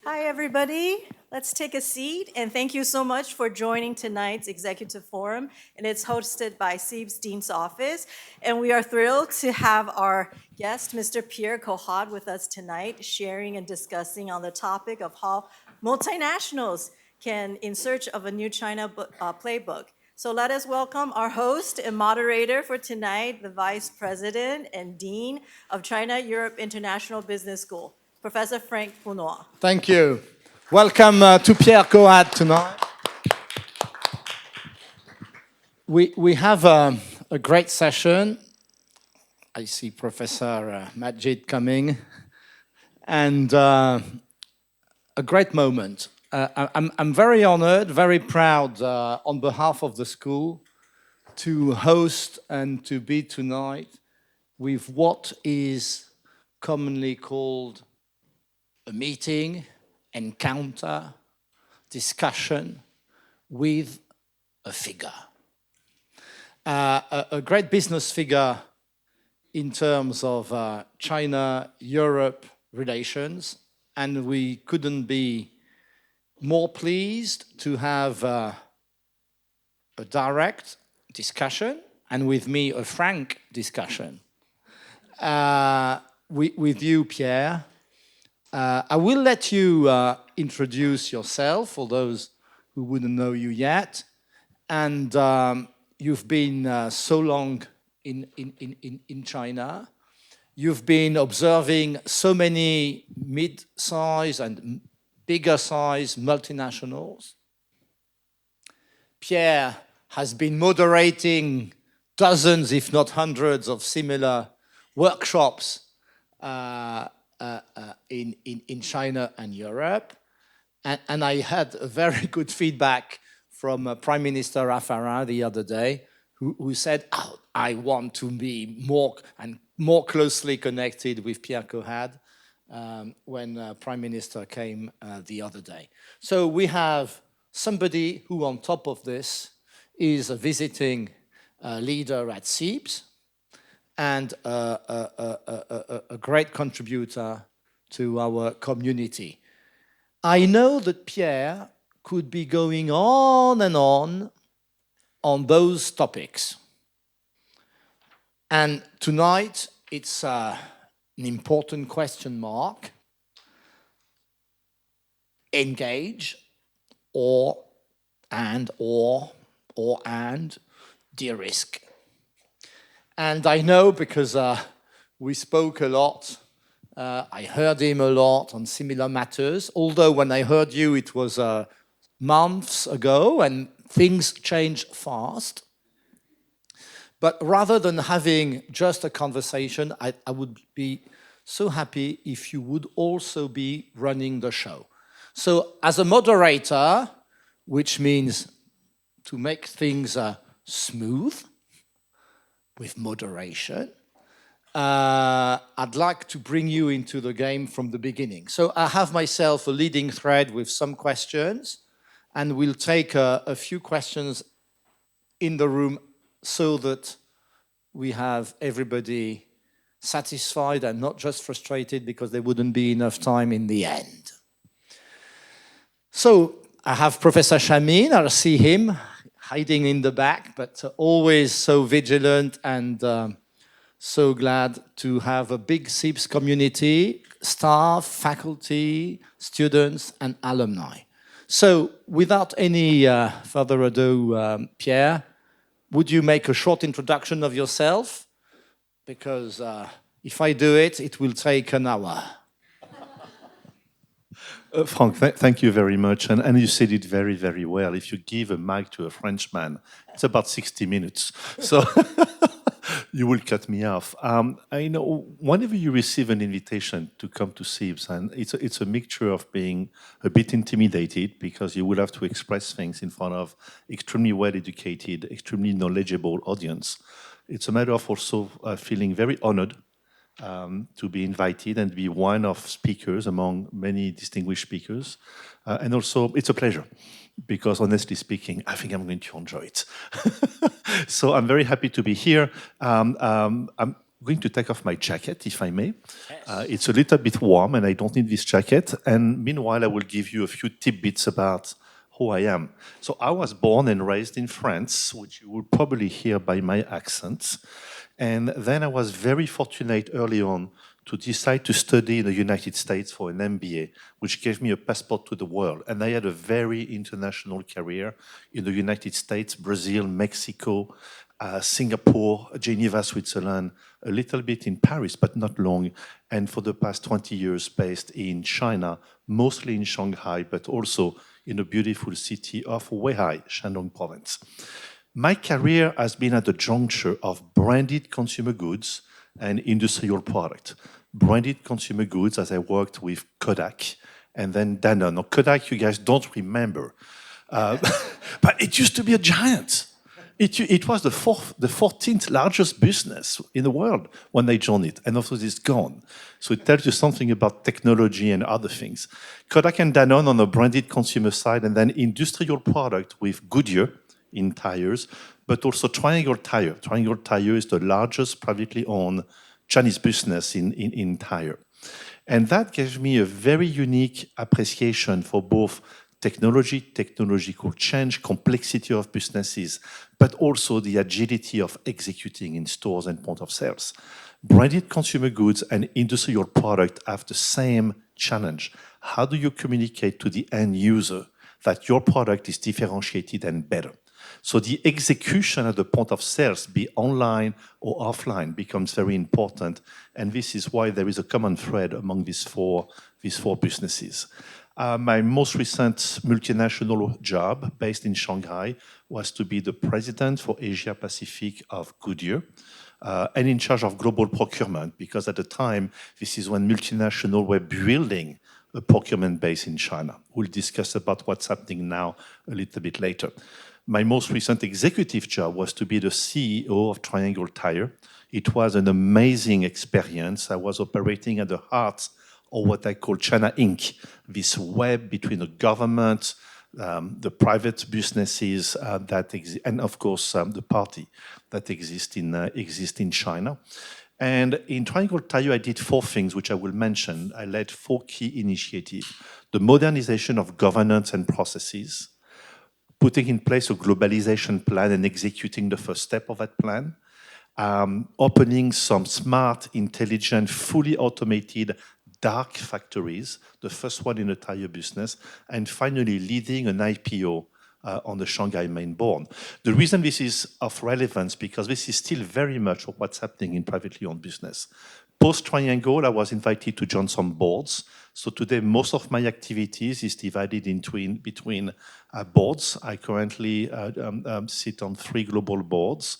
Hi, everybody. Let's take a seat, and thank you so much for joining tonight's Executive Forum, and it's hosted by CEIBS Dean's Office. And we are thrilled to have our guest, Mr. Pierre Cohade, with us tonight, sharing and discussing on the topic of how multinationals can, in search of a new China playbook. So let us welcome our host and moderator for tonight, the Vice President and Dean of China Europe International Business School, Professor Frank Bournois. Thank you. Welcome to Pierre Cohade tonight. We have a great session. I see Professor Majid coming. And a great moment. I'm very honored, very proud on behalf of the school to host and to be tonight with what is commonly called a meeting, encounter, discussion with a figure. A great business figure in terms of China-Europe relations, and we couldn't be more pleased to have a direct discussion, and with me a frank discussion with you, Pierre. I will let you introduce yourself for those who wouldn't know you yet. And you've been so long in China. You've been observing so many mid-size and bigger-size multinationals. Pierre has been moderating dozens, if not hundreds, of similar workshops in China and Europe. And I had a very good feedback from Prime Minister Raffarin the other day, who said, oh, I want to be more closely connected with Pierre Cohade when Prime Minister came the other day. So we have somebody who, on top of this, is a visiting leader at CEIBS, and a great contributor to our community. I know that Pierre could be going on and on those topics. And tonight, it's an important question mark. Engage and Derisk. And I know because we spoke a lot, I heard him a lot on similar matters, although when I heard you, it was months ago, and things change fast. But rather than having just a conversation, I would be so happy if you would also be running the show. So as a moderator, which means to make things smooth, with moderation, I'd like to bring you into the game from the beginning. So I have myself a leading thread with some questions, and we'll take a few questions in the room so that we have everybody satisfied and not just frustrated because there wouldn't be enough time in the end. So I have Professor Chamin. I'll see him hiding in the back, but always so vigilant and so glad to have a big CEIBS community, staff, faculty, students, and alumni. So without any further ado, Pierre, would you make a short introduction of yourself? Because if I do it, it will take an hour. Frank, thank you very much. And you said it very, very well. If you give a mic to a Frenchman, it's about 60 minutes. So you will cut me off. I know whenever you receive an invitation to come to CEIBS, and it's a mixture of being a bit intimidated because you will have to express things in front of extremely well-educated, extremely knowledgeable audience. It's a matter of also feeling very honored to be invited and be one of speakers among many distinguished speakers. And also, it's a pleasure, because honestly speaking, I think I'm going to enjoy it. So I'm very happy to be here. I'm going to take off my jacket, if I may. It's a little bit warm, and I don't need this jacket. And meanwhile, I will give you a few tidbits about who I am. So I was born and raised in France, which you will probably hear by my accent. And then I was very fortunate early on to decide to study in the United States for an MBA, which gave me a passport to the world. And I had a very international career in the United States, Brazil, Mexico, Singapore, Geneva, Switzerland, a little bit in Paris, but not long. And for the past 20 years based in China, mostly in Shanghai, but also in the beautiful city of Weihai, Shandong province. My career has been at the juncture of branded consumer goods and industrial product. Branded consumer goods, as I worked with Kodak and then Danone. Now, Kodak, you guys don't remember, but it used to be a giant. It was the 14th largest business in the world when they joined it, and of course it's gone. So it tells you something about technology and other things. Kodak and Danone on the branded consumer side, and then industrial product with Goodyear in tires, but also Triangle Tire. Triangle Tire is the largest privately owned Chinese business in tire. And that gave me a very unique appreciation for both technology, technological change, complexity of businesses, but also the agility of executing in stores and point of sales. Branded consumer goods and industrial product have the same challenge. How do you communicate to the end user that your product is differentiated and better? So the execution at the point of sales, be online or offline, becomes very important. And this is why there is a common thread among these four businesses. My most recent multinational job based in Shanghai was to be the president for Asia Pacific of Goodyear and in charge of global procurement, because at the time, this is when multinationals were building a procurement base in China. We'll discuss about what's happening now a little bit later. My most recent executive job was to be the CEO of Triangle Tire. It was an amazing experience. I was operating at the heart of what I call China Inc., this web between the government, the private businesses and of course the party that exist in China. And in Triangle Tire, I did 4 things, which I will mention. I led 4 key initiatives: the modernization of governance and processes, putting in place a globalization plan and executing the first step of that plan, opening some smart, intelligent, fully automated dark factories, the first one in the tire business, and finally leading an IPO on the Shanghai main board. The reason this is of relevance, because this is still very much what's happening in privately owned business. Post-Triangle, I was invited to join some boards. So today, most of my activities is divided between boards. I currently sit on 3 global boards,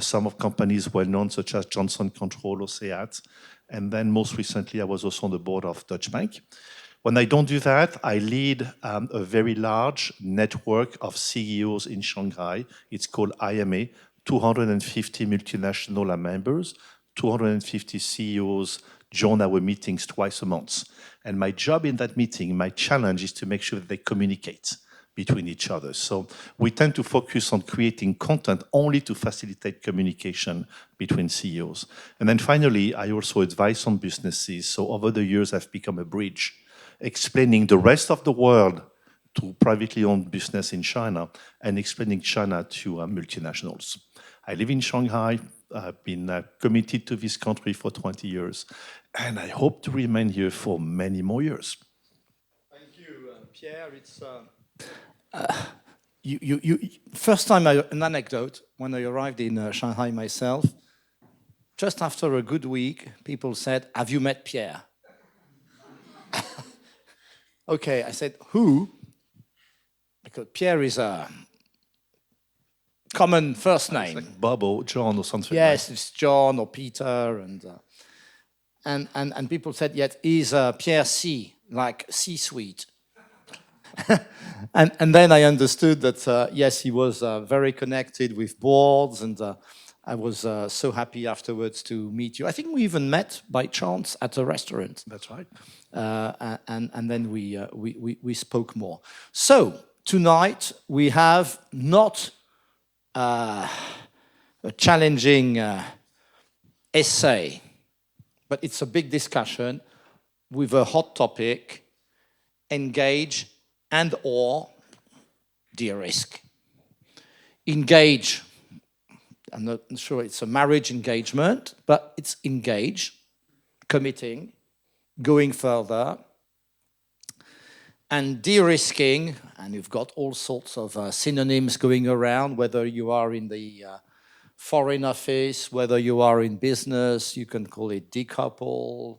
some of companies well-known, such as Johnson Control or CEAT. And then most recently, I was also on the board of Deutsche Bank. When I don't do that, I lead a very large network of CEOs in Shanghai. It's called IMA. 250 multinational are members. 250 CEOs join our meetings twice a month. And my job in that meeting, my challenge is to make sure that they communicate between each other. So we tend to focus on creating content only to facilitate communication between CEOs. And then finally, I also advise on businesses. So over the years, I've become a bridge, explaining the rest of the world to privately owned business in China and explaining China to multinationals. I live in Shanghai. I've been committed to this country for 20 years, and I hope to remain here for many more years. Thank you, Pierre. It's first time, an anecdote, when I arrived in Shanghai myself, just after a good week, people said, "Have you met Pierre?" Okay, I said, "Who?" Because Pierre is a common first name. Like Bob or John or something. Yes, it's John or Peter, and people said, "Yet he's Pierre C, like C-suite." and then I understood that yes, he was very connected with boards, and I was so happy afterwards to meet you. I think we even met by chance at a restaurant. That's right. And then we spoke more. So tonight we have not a challenging essay, but it's a big discussion with a hot topic, engage and or de-risk. Engage, I'm not sure it's a marriage engagement, but it's engage, committing, going further, and de-risking, and you've got all sorts of synonyms going around, whether you are in the foreign office, whether you are in business, you can call it decouple,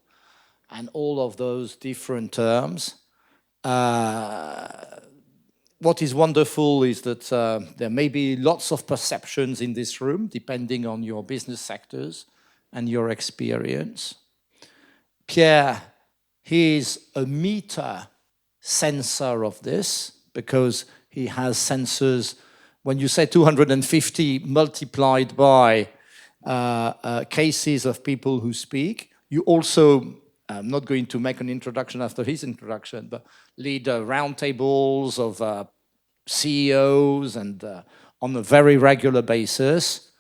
and all of those different terms. What is wonderful is that there may be lots of perceptions in this room, depending on your business sectors and your experience. Pierre, he is a meter sensor of this, because he has sensors. When you say 250 multiplied by cases of people who speak, you also, I'm not going to make an introduction after his introduction, but lead roundtables of CEOs and on a very regular basis.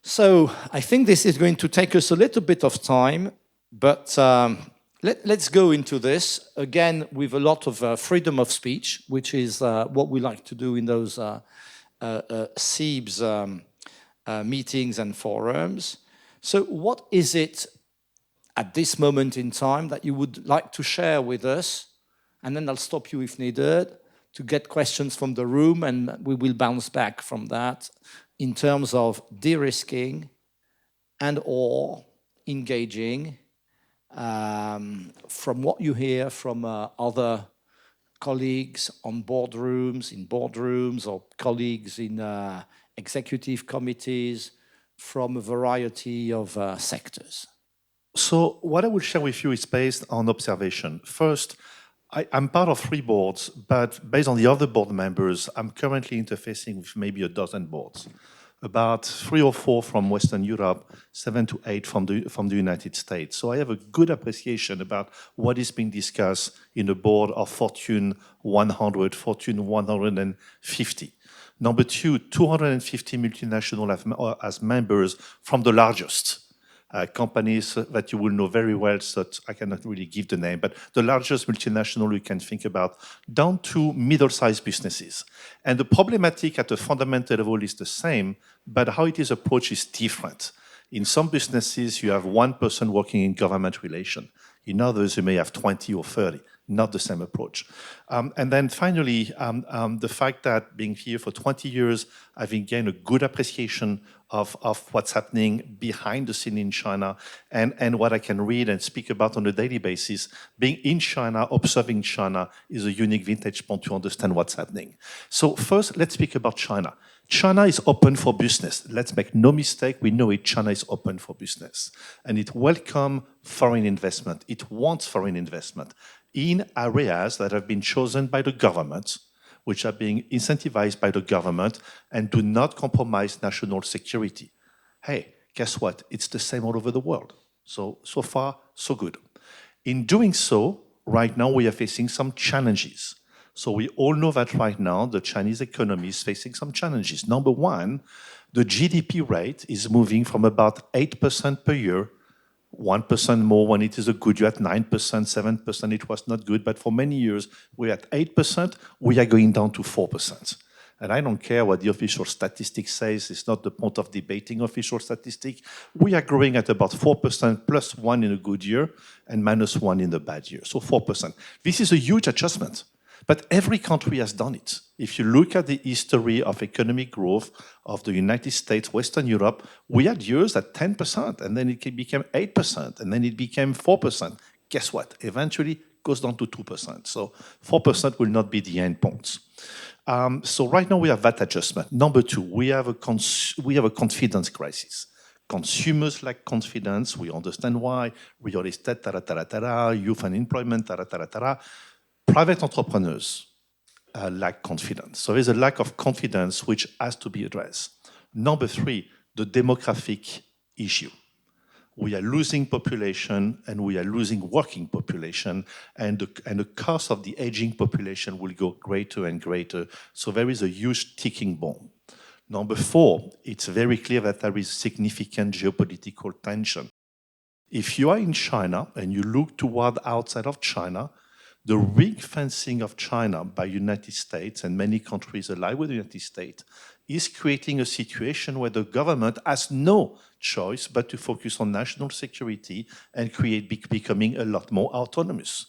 So I think this is going to take us a little bit of time, but let's go into this, again, with a lot of freedom of speech, which is what we like to do in those CEIBS meetings and forums. So what is it at this moment in time that you would like to share with us? And then I'll stop you if needed to get questions from the room, and we will bounce back from that in terms of de-risking and or engaging, from what you hear from other colleagues on boardrooms, in boardrooms, or colleagues in executive committees from a variety of sectors. So what I will share with you is based on observation. First, I'm part of 3 boards, but based on the other board members, I'm currently interfacing with maybe a dozen boards. About 3 or 4 from Western Europe, 7 to 8 from the United States. So I have a good appreciation about what is being discussed in a board of Fortune 100, Fortune 150. Number 2, 250 multinational as members from the largest companies that you will know very well, so I cannot really give the name, but the largest multinational you can think about, down to middle-sized businesses. And the problematic at a fundamental level is the same, but how it is approached is different. In some businesses, you have one person working in government relation. In others, you may have 20 or 30. Not the same approach. And then finally, the fact that being here for 20 years, I've gained a good appreciation of what's happening behind the scene in China and what I can read and speak about on a daily basis. Being in China, observing China is a unique vantage point to understand what's happening. So first, let's speak about China. China is open for business. Let's make no mistake, we know it, China is open for business. And it welcomes foreign investment. It wants foreign investment in areas that have been chosen by the government, which are being incentivized by the government and do not compromise national security. Hey, guess what? It's the same all over the world. So far, so good. In doing so, right now we are facing some challenges. So we all know that right now the Chinese economy is facing some challenges. Number 1, the GDP rate is moving from about 8% per year, 1% more when it is a good year, at 9%, 7%, it was not good, but for many years we're at 8%, we are going down to 4%. And I don't care what the official statistic says, it's not the point of debating official statistic. We are growing at about 4% plus 1 in a good year and minus 1 in a bad year, so 4%. This is a huge adjustment. But every country has done it. If you look at the history of economic growth of the United States, Western Europe, we had years at 10%, and then it became 8%, and then it became 4%. Guess what? Eventually, it goes down to 2%. So 4% will not be the end point. So right now, we have that adjustment. Number 2, we have a confidence crisis. Consumers lack confidence. We understand why. Real estate, youth unemployment, Private entrepreneurs lack confidence. So there's a lack of confidence which has to be addressed. Number 3, the demographic issue. We are losing population and we are losing working population, and the cost of the aging population will go greater and greater. So there is a huge ticking bomb. Number 4, it's very clear that there is significant geopolitical tension. If you are in China and you look toward outside of China, the ring fencing of China by United States and many countries allied with the United States is creating a situation where the government has no choice but to focus on national security and becoming a lot more autonomous,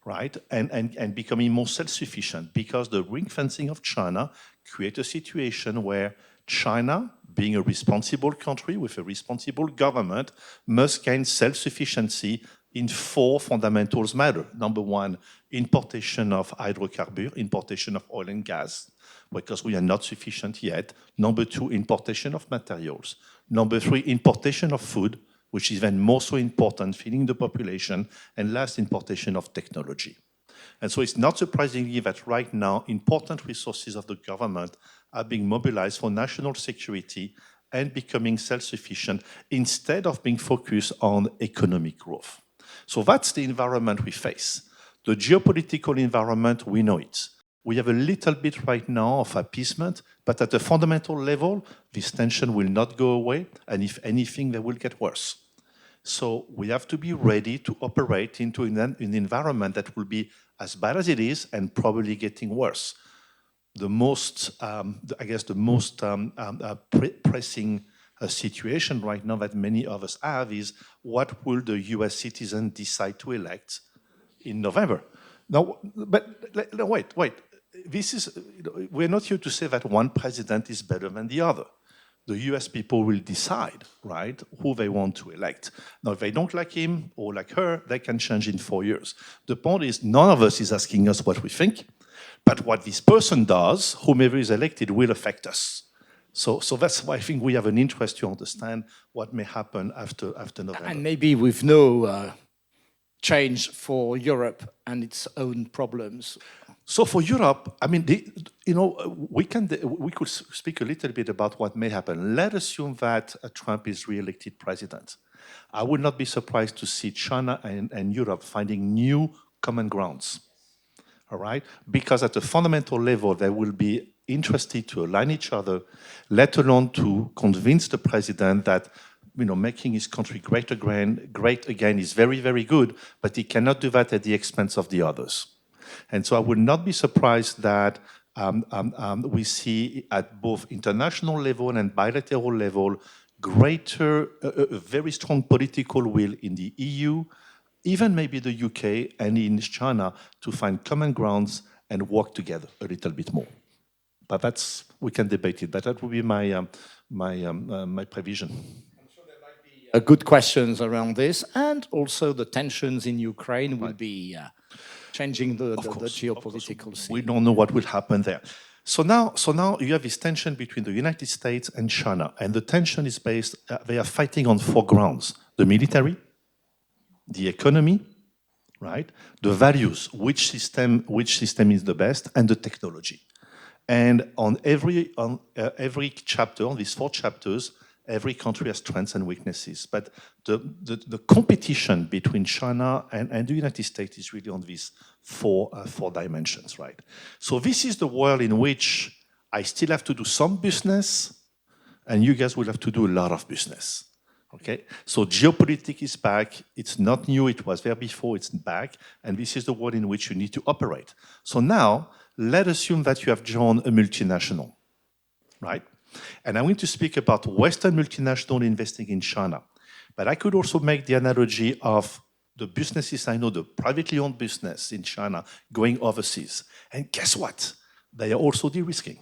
right? And becoming more self-sufficient, because the ring fencing of China creates a situation where China, being a responsible country with a responsible government, must gain self-sufficiency in 4 fundamentals matter. Number 1, importation of hydrocarbons, importation of oil and gas, because we are not sufficient yet. Number 2, importation of materials. Number 3, importation of food, which is even more so important, feeding the population. And last, importation of technology. And so it's not surprisingly that right now, important resources of the government are being mobilized for national security and becoming self-sufficient instead of being focused on economic growth. So that's the environment we face. The geopolitical environment, we know it. We have a little bit right now of appeasement, but at a fundamental level, this tension will not go away, and if anything, they will get worse. So we have to be ready to operate into an environment that will be as bad as it is and probably getting worse. The most, pressing situation right now that many of us have is, what will the US citizen decide to elect in November? Now, but wait. We're not here to say that one president is better than the other. The US people will decide, right, who they want to elect. Now, if they don't like him or like her, they can change in 4 years. The point is, none of us is asking us what we think, but what this person does, whomever is elected, will affect us. So that's why I think we have an interest to understand what may happen after November. And maybe with no change for Europe and its own problems. So for Europe, I mean, we could speak a little bit about what may happen. Let's assume that Trump is re-elected president. I would not be surprised to see China and Europe finding new common grounds, all right? Because at a fundamental level, they will be interested to align each other, let alone to convince the president that making his country great again is very, very good, but he cannot do that at the expense of the others. And so I would not be surprised that we see at both international level and bilateral level a very strong political will in the EU, even maybe the UK and in China, to find common grounds and work together a little bit more. But we can debate it, but that would be my prevision. Good questions around this, and also the tensions in Ukraine will be changing the geopolitical scene. We don't know what will happen there. So now you have this tension between the United States and China, and the tension is based, they are fighting on 4 grounds: the military, the economy, right? The values, which system is the best, and the technology. And on every chapter, on these 4 chapters, every country has strengths and weaknesses. But the competition between China and the United States is really on these 4 dimensions, right? So this is the world in which I still have to do some business, and you guys will have to do a lot of business, okay? So geopolitics is back. It's not new. It was there before. It's back. And this is the world in which you need to operate. So now, let's assume that you have joined a multinational, right? And I'm going to speak about Western multinational investing in China. But I could also make the analogy of the businesses I know, the privately owned business in China going overseas. And guess what? They are also de-risking.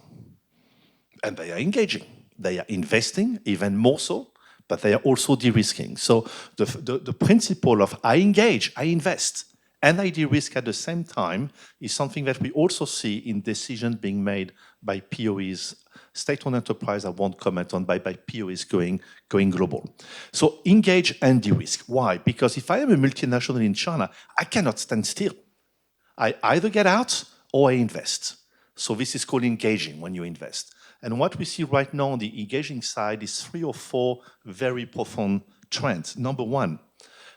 And they are engaging. They are investing, even more so, but they are also de-risking. So the principle of I engage, I invest, and I de-risk at the same time is something that we also see in decisions being made by POEs, state-owned enterprise I won't comment on, by POEs going global. So engage and de-risk. Why? Because if I am a multinational in China, I cannot stand still. I either get out or I invest. So this is called engaging when you invest. And what we see right now on the engaging side is 3 or 4 very profound trends. Number 1,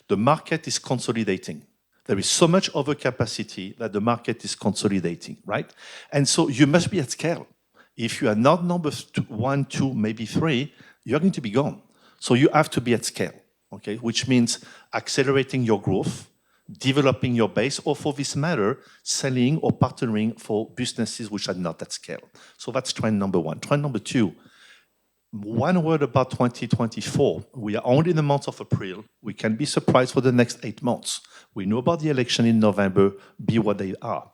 the market is consolidating. There is so much overcapacity that the market is consolidating, right? And so you must be at scale. If you are not number one, two, maybe three, you're going to be gone. So you have to be at scale, okay? Which means accelerating your growth, developing your base, or for this matter, selling or partnering for businesses which are not at scale. So that's trend number one. Trend number two, one word about 2024. We are only in the month of April. We can be surprised for the next 8 months. We know about the election in November, be what they are.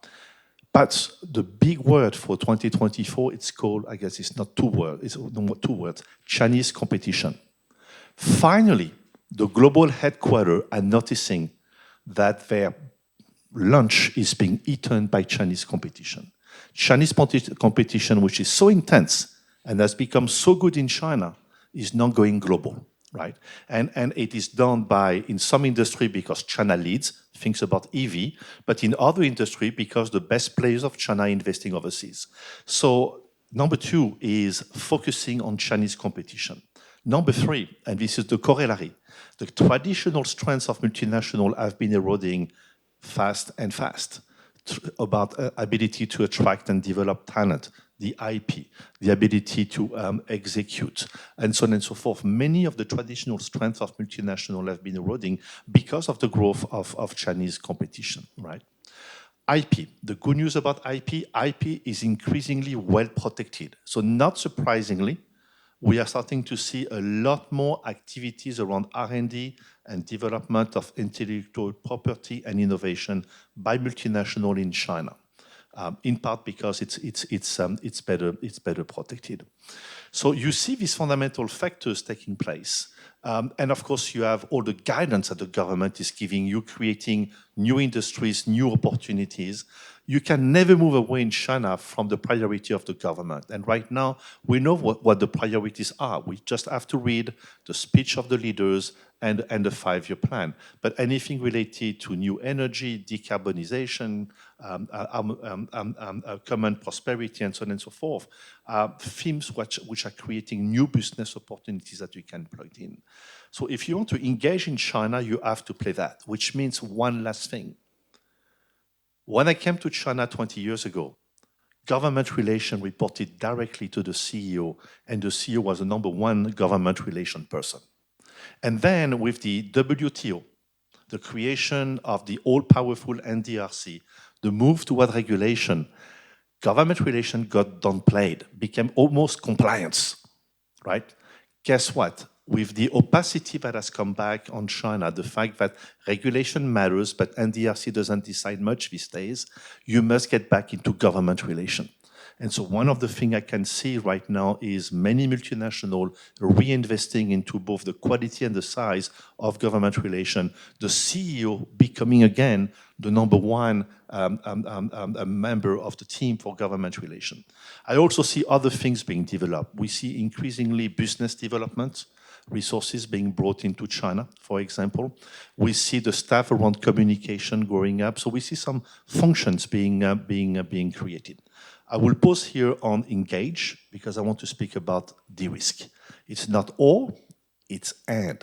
But the big word for 2024, it's called, I guess it's not two words, Chinese competition. Finally, the global headquarters are noticing that their lunch is being eaten by Chinese competition. Chinese competition, which is so intense and has become so good in China, is not going global, right? And it is done by, in some industry, because China leads, thinks about EV, but in other industry, because the best players of China are investing overseas. So number two is focusing on Chinese competition. Number three, and this is the corollary, the traditional strengths of multinational have been eroding fast and fast about ability to attract and develop talent, the IP, the ability to execute, and so on and so forth. Many of the traditional strengths of multinational have been eroding because of the growth of Chinese competition, right? IP, the good news about IP is increasingly well protected. So not surprisingly, we are starting to see a lot more activities around R&D and development of intellectual property and innovation by multinational in China, in part because it's better protected. So you see these fundamental factors taking place. And of course, you have all the guidance that the government is giving you, creating new industries, new opportunities. You can never move away in China from the priority of the government. And right now, we know what the priorities are. We just have to read the speech of the leaders and the 5-year plan. But anything related to new energy, decarbonization, common prosperity, and so on and so forth, themes which are creating new business opportunities that you can plug in. So if you want to engage in China, you have to play that, which means one last thing. When I came to China 20 years ago, government relations reported directly to the CEO, and the CEO was the number one government relation person. And then with the WTO, the creation of the all-powerful NDRC, the move toward regulation, government relations got downplayed, became almost compliance, right? Guess what? With the opacity that has come back on China, the fact that regulation matters, but NDRC doesn't decide much these days, you must get back into government relation. And so one of the things I can see right now is many multinationals reinvesting into both the quality and the size of government relation, the CEO becoming again the number one member of the team for government relation. I also see other things being developed. We see increasingly business development, resources being brought into China, for example. We see the staff around communication growing up. So we see some functions being created. I will pause here on engage because I want to speak about Derisk. It's not or, it's and.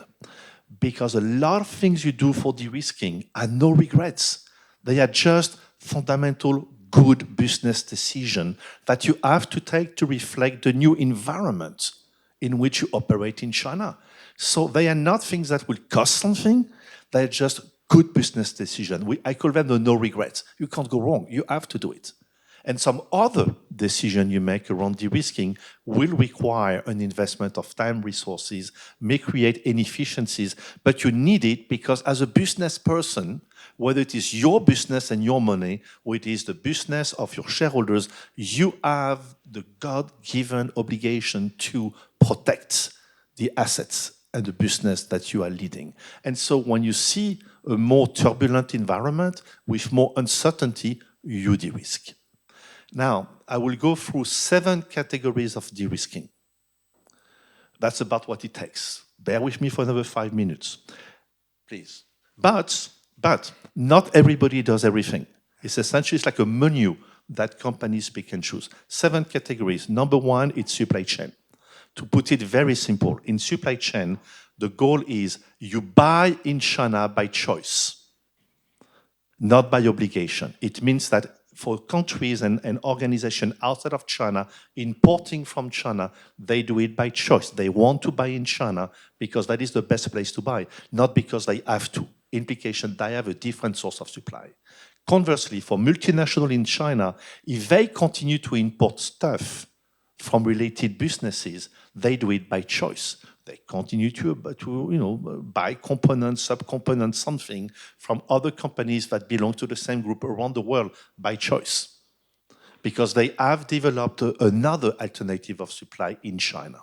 Because a lot of things you do for de-risking are no regrets. They are just fundamental good business decisions that you have to take to reflect the new environment in which you operate in China. So they are not things that will cost something, they're just good business decisions. I call them the no regrets. You can't go wrong, you have to do it. And some other decision you make around de-risking will require an investment of time, resources, may create inefficiencies, but you need it because as a business person, whether it is your business and your money, or it is the business of your shareholders, you have the God-given obligation to protect the assets and the business that you are leading. And so when you see a more turbulent environment with more uncertainty, you de-risk. Now, I will go through 7 categories of de-risking. That's about what it takes. Bear with me for another 5 minutes, please. But not everybody does everything. It's essentially like a menu that companies pick and choose. 7 categories. Number 1, it's supply chain. To put it very simple, in supply chain, the goal is you buy in China by choice, not by obligation. It means that for countries and organizations outside of China importing from China, they do it by choice. They want to buy in China because that is the best place to buy, not because they have to. Implication, they have a different source of supply. Conversely, for multinational in China, if they continue to import stuff from related businesses, they do it by choice. They continue to buy components, subcomponents, something from other companies that belong to the same group around the world by choice, because they have developed another alternative of supply in China.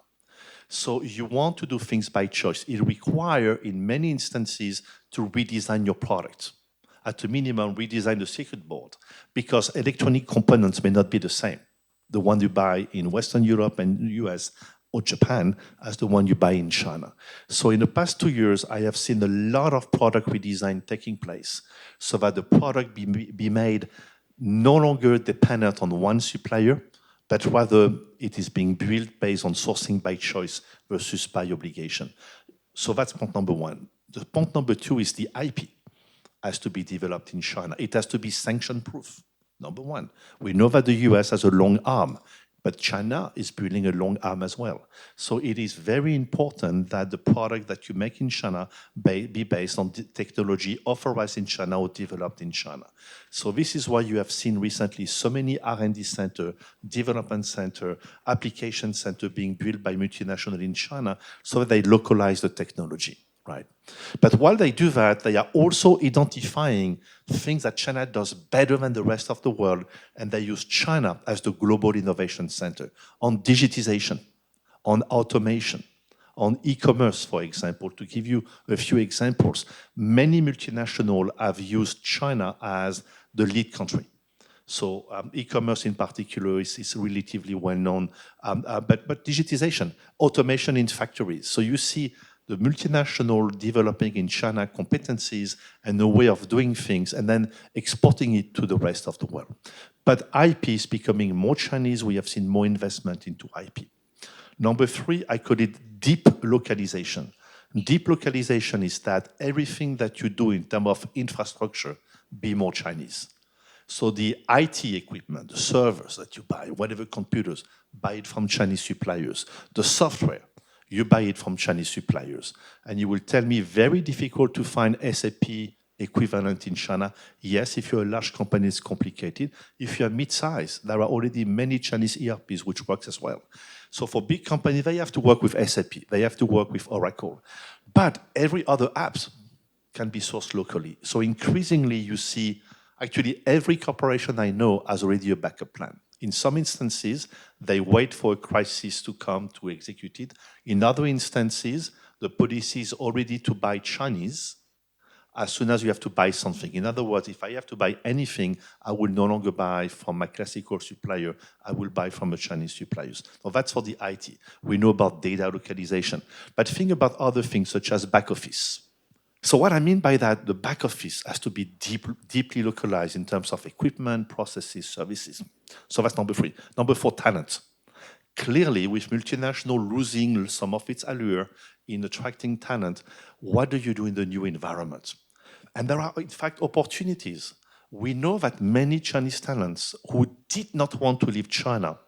So you want to do things by choice. It requires, in many instances, to redesign your product. At a minimum, redesign the circuit board, because electronic components may not be the same. The one you buy in Western Europe and US or Japan as the one you buy in China. So in the past 2 years, I have seen a lot of product redesign taking place so that the product be made no longer dependent on one supplier, but rather it is being built based on sourcing by choice versus by obligation. So that's point number one. The point number two is the IP has to be developed in China. It has to be sanction-proof, number one. We know that the US has a long arm, but China is building a long arm as well. So it is very important that the product that you make in China be based on the technology authorized in China or developed in China. So this is why you have seen recently so many R&D center, development center, application center being built by multinationals in China so that they localize the technology. Right. But while they do that, they are also identifying things that China does better than the rest of the world, and they use China as the global innovation center on digitization, on automation, on e-commerce, for example. To give you a few examples, many multinationals have used China as the lead country. So e-commerce in particular is relatively well known, but digitization, automation in factories. So you see the multinational developing in China competencies and a way of doing things and then exporting it to the rest of the world. But IP is becoming more Chinese. We have seen more investment into IP. Number three, I call it deep localization. Deep localization is that everything that you do in terms of infrastructure be more Chinese. So the IT equipment, the servers that you buy, whatever computers, buy it from Chinese suppliers. The software, you buy it from Chinese suppliers. And you will tell me very difficult to find SAP equivalent in China. Yes, if you're a large company, it's complicated. If you're mid-size, there are already many Chinese ERPs which works as well. So for big companies, they have to work with SAP. They have to work with Oracle. But every other apps can be sourced locally. So increasingly, you see, actually, every corporation I know has already a backup plan. In some instances, they wait for a crisis to come to execute it. In other instances, the policy is already to buy Chinese as soon as you have to buy something. In other words, if I have to buy anything, I will no longer buy from my classical supplier. I will buy from a Chinese supplier. So that's for the IT. We know about data localization. But think about other things such as back office. So what I mean by that, the back office has to be deeply localized in terms of equipment, processes, services. So that's number three. Number four, talent. Clearly, with multinational losing some of its allure in attracting talent, what do you do in the new environment? And there are, in fact, opportunities. We know that many Chinese talents who did not want to leave China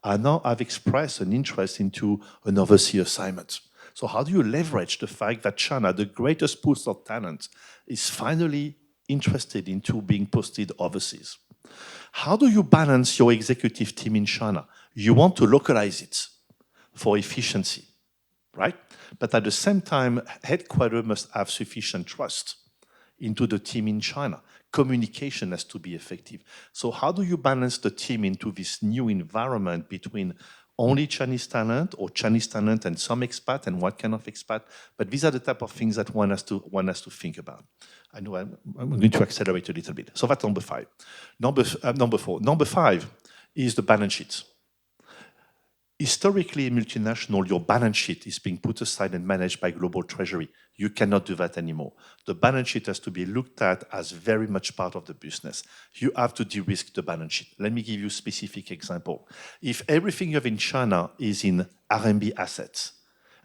are now have expressed an interest into an overseas assignment. So how do you leverage the fact that China, the greatest pool of talent, is finally interested into being posted overseas? How do you balance your executive team in China? You want to localize it for efficiency, right? But at the same time, headquarters must have sufficient trust into the team in China. Communication has to be effective. So how do you balance the team into this new environment between only Chinese talent or Chinese talent and some expat, and what kind of expat? But these are the type of things that one has to think about. I know I'm going to accelerate a little bit. So that's number five. Number four. Number five is the balance sheet. Historically, multinational, your balance sheet is being put aside and managed by global treasury. You cannot do that anymore. The balance sheet has to be looked at as very much part of the business. You have to de-risk the balance sheet. Let me give you a specific example. If everything you have in China is in RMB assets,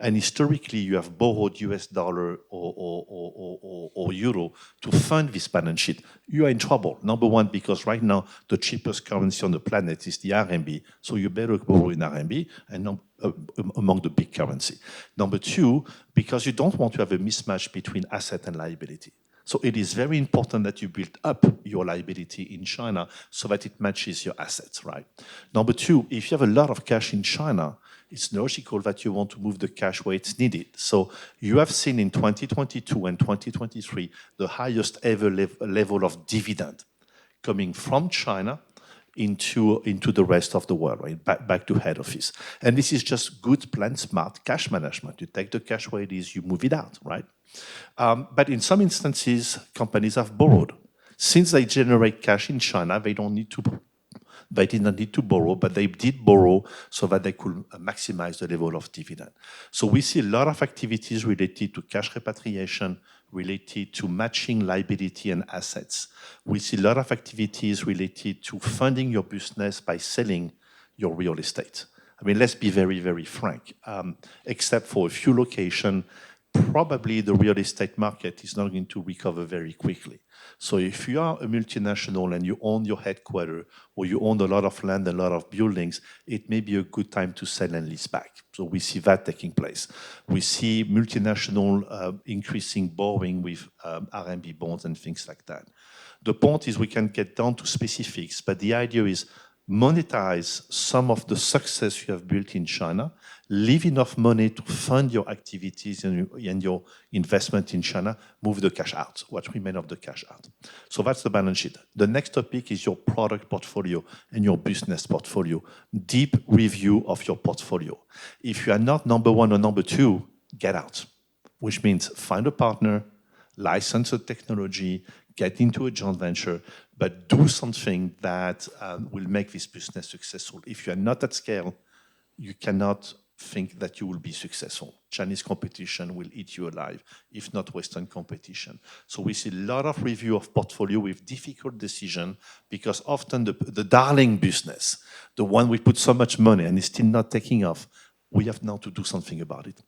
and historically you have borrowed US dollar or euro to fund this balance sheet, you are in trouble. Number one, because right now the cheapest currency on the planet is the RMB, so you better borrow in RMB and among the big currency. Number two, because you don't want to have a mismatch between asset and liability. So it is very important that you build up your liability in China so that it matches your assets, right? Number two, if you have a lot of cash in China, it's logical that you want to move the cash where it's needed. So you have seen in 2022 and 2023 the highest ever level of dividend coming from China into the rest of the world, right? Back to head office. And this is just good, planned, smart cash management. You take the cash where it is, you move it out, right? But in some instances, companies have borrowed. Since they generate cash in China, they didn't need to borrow, but they did borrow so that they could maximize the level of dividend. So we see a lot of activities related to cash repatriation, related to matching liability and assets. We see a lot of activities related to funding your business by selling your real estate. I mean, let's be very, very frank. Except for a few locations, probably the real estate market is not going to recover very quickly. So if you are a multinational and you own your headquarters or you own a lot of land, a lot of buildings, it may be a good time to sell and lease back. So we see that taking place. We see multinational increasing borrowing with RMB bonds and things like that. The point is we can get down to specifics, but the idea is monetize some of the success you have built in China, leave enough money to fund your activities and your investment in China, move the cash out, what remains of the cash out. So that's the balance sheet. The next topic is your product portfolio and your business portfolio. Deep review of your portfolio. If you are not number one or number two, get out, which means find a partner, license a technology, get into a joint venture, but do something that will make this business successful. If you are not at scale, you cannot think that you will be successful. Chinese competition will eat you alive, if not Western competition. So we see a lot of review of portfolio with difficult decision because often the darling business, the one we put so much money and is still not taking off, we have now to do something about it.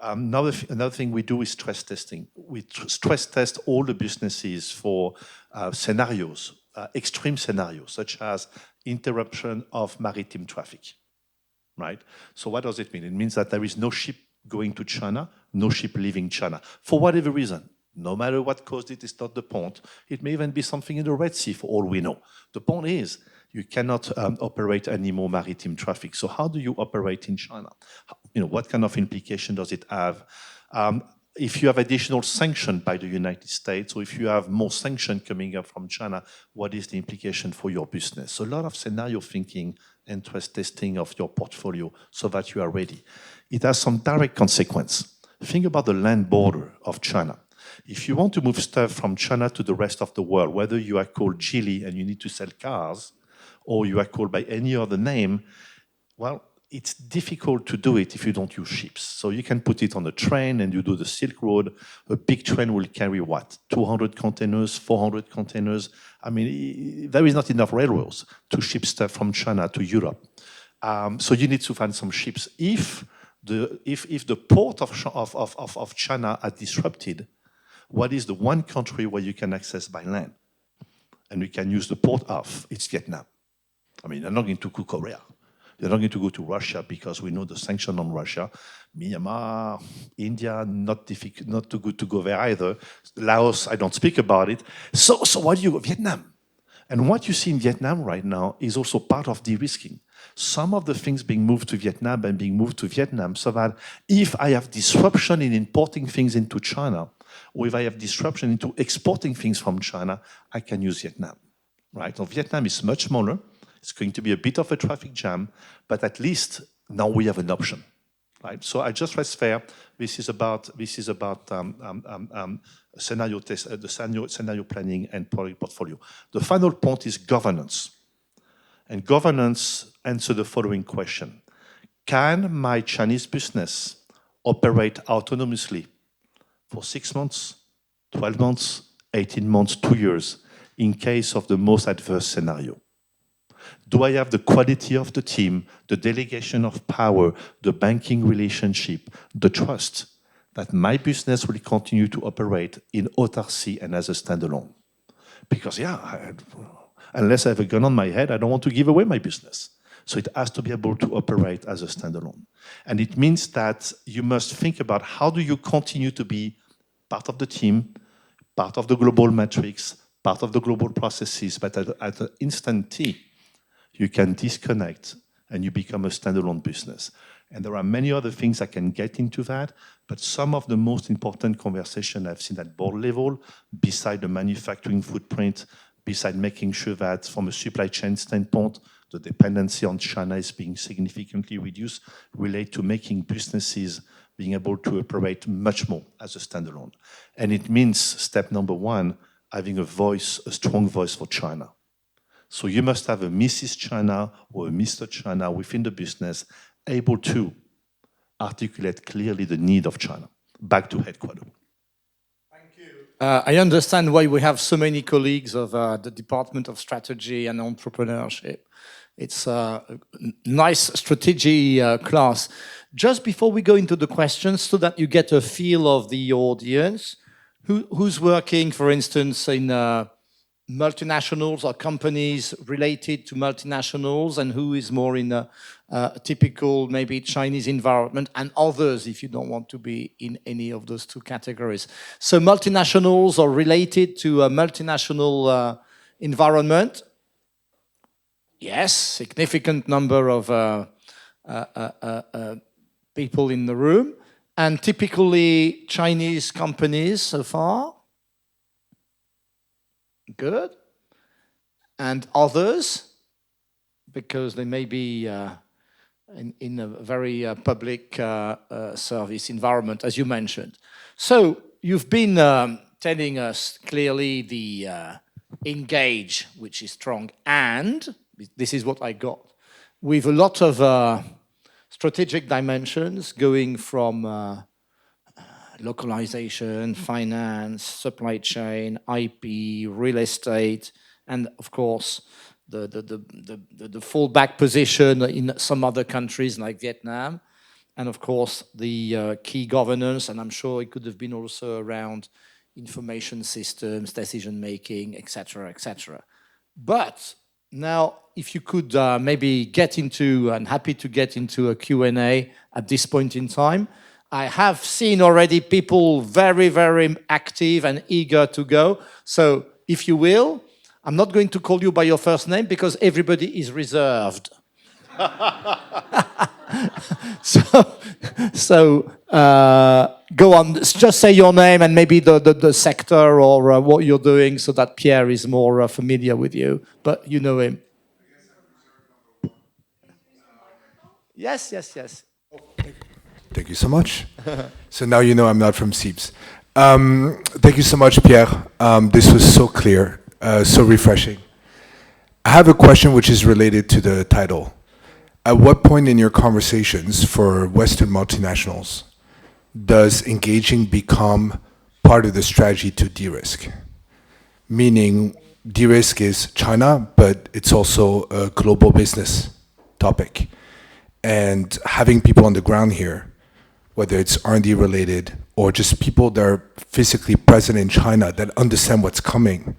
Another thing we do is stress testing. We stress test all the businesses for scenarios, extreme scenarios, such as interruption of maritime traffic, right? So what does it mean? It means that there is no ship going to China, no ship leaving China, for whatever reason. No matter what caused it, it's not the point. It may even be something in the Red Sea, for all we know. The point is, you cannot operate any more maritime traffic. So how do you operate in China? What kind of implication does it have? If you have additional sanction by the United States, or if you have more sanction coming up from China, what is the implication for your business? So a lot of scenario thinking and stress testing of your portfolio so that you are ready. It has some direct consequence. Think about the land border of China. If you want to move stuff from China to the rest of the world, whether you are called Geely and you need to sell cars, or you are called by any other name, well, it's difficult to do it if you don't use ships. So you can put it on a train and you do the Silk Road. A big train will carry what? 200 containers, 400 containers. I mean, there is not enough railroads to ship stuff from China to Europe. So you need to find some ships. If the port of China are disrupted, what is the one country where you can access by land? And we can use the port of, it's Vietnam. I mean, you're not going to go to Korea. You're not going to go to Russia because we know the sanction on Russia. Myanmar, India, not too good to go there either. Laos, I don't speak about it. So why do you go? Vietnam. And what you see in Vietnam right now is also part of de-risking. Some of the things being moved to Vietnam and being moved to Vietnam so that if I have disruption in importing things into China, or if I have disruption into exporting things from China, I can use Vietnam, right? So Vietnam is much smaller. It's going to be a bit of a traffic jam, but at least now we have an option, right? So I just stress fair. This is about scenario test, the scenario planning and product portfolio. The final point is governance, and governance answer the following question: can my Chinese business operate autonomously for 6 months, 12 months, 18 months, 2 years, in case of the most adverse scenario? Do I have the quality of the team, the delegation of power, the banking relationship, the trust that my business will continue to operate in autarky and as a standalone? Because, unless I have a gun on my head, I don't want to give away my business. So it has to be able to operate as a standalone. And it means that you must think about how do you continue to be part of the team, part of the global matrix, part of the global processes, but at an instant T, you can disconnect and you become a standalone business. And there are many other things I can get into that, but some of the most important conversation I've seen at board level, beside the manufacturing footprint, beside making sure that from a supply chain standpoint, the dependency on China is being significantly reduced, relate to making businesses being able to operate much more as a standalone. And it means, step number one, having a voice, a strong voice for China. So you must have a Mrs. China or a Mr. China within the business able to articulate clearly the need of China. Back to headquarters. I understand why we have so many colleagues of the Department of Strategy and Entrepreneurship. It's a nice strategy class. Just before we go into the questions, so that you get a feel of the audience, who's working, for instance, in multinationals or companies related to multinationals, and who is more in a typical, maybe Chinese environment, and others if you don't want to be in any of those two categories. So multinationals are related to a multinational environment. Yes, significant number of people in the room, and typically Chinese companies so far. Good. And others, because they may be in a very public service environment, as you mentioned. So you've been telling us clearly the engage, which is strong, and this is what I got, with a lot of strategic dimensions going from localization, finance, supply chain, IP, real estate, and of course the fallback position in some other countries like Vietnam, and of course the key governance, and I'm sure it could have been also around information systems, decision making, etc., etc. But now, if you could maybe get into, and happy to get into a Q&A at this point in time. I have seen already people very, very active and eager to go. So if you will, I'm not going to call you by your first name because everybody is reserved. So go on, just say your name and maybe the sector or what you're doing so that Pierre is more familiar with you, but you know him. Yes. Thank you so much. So now you know I'm not from CEIBS. Thank you so much, Pierre. This was so clear, so refreshing. I have a question which is related to the title. At what point in your conversations for Western multinationals does engaging become part of the strategy to de-risk? Meaning, de-risk is China, but it's also a global business topic. And having people on the ground here, whether it's R&D related or just people that are physically present in China that understand what's coming.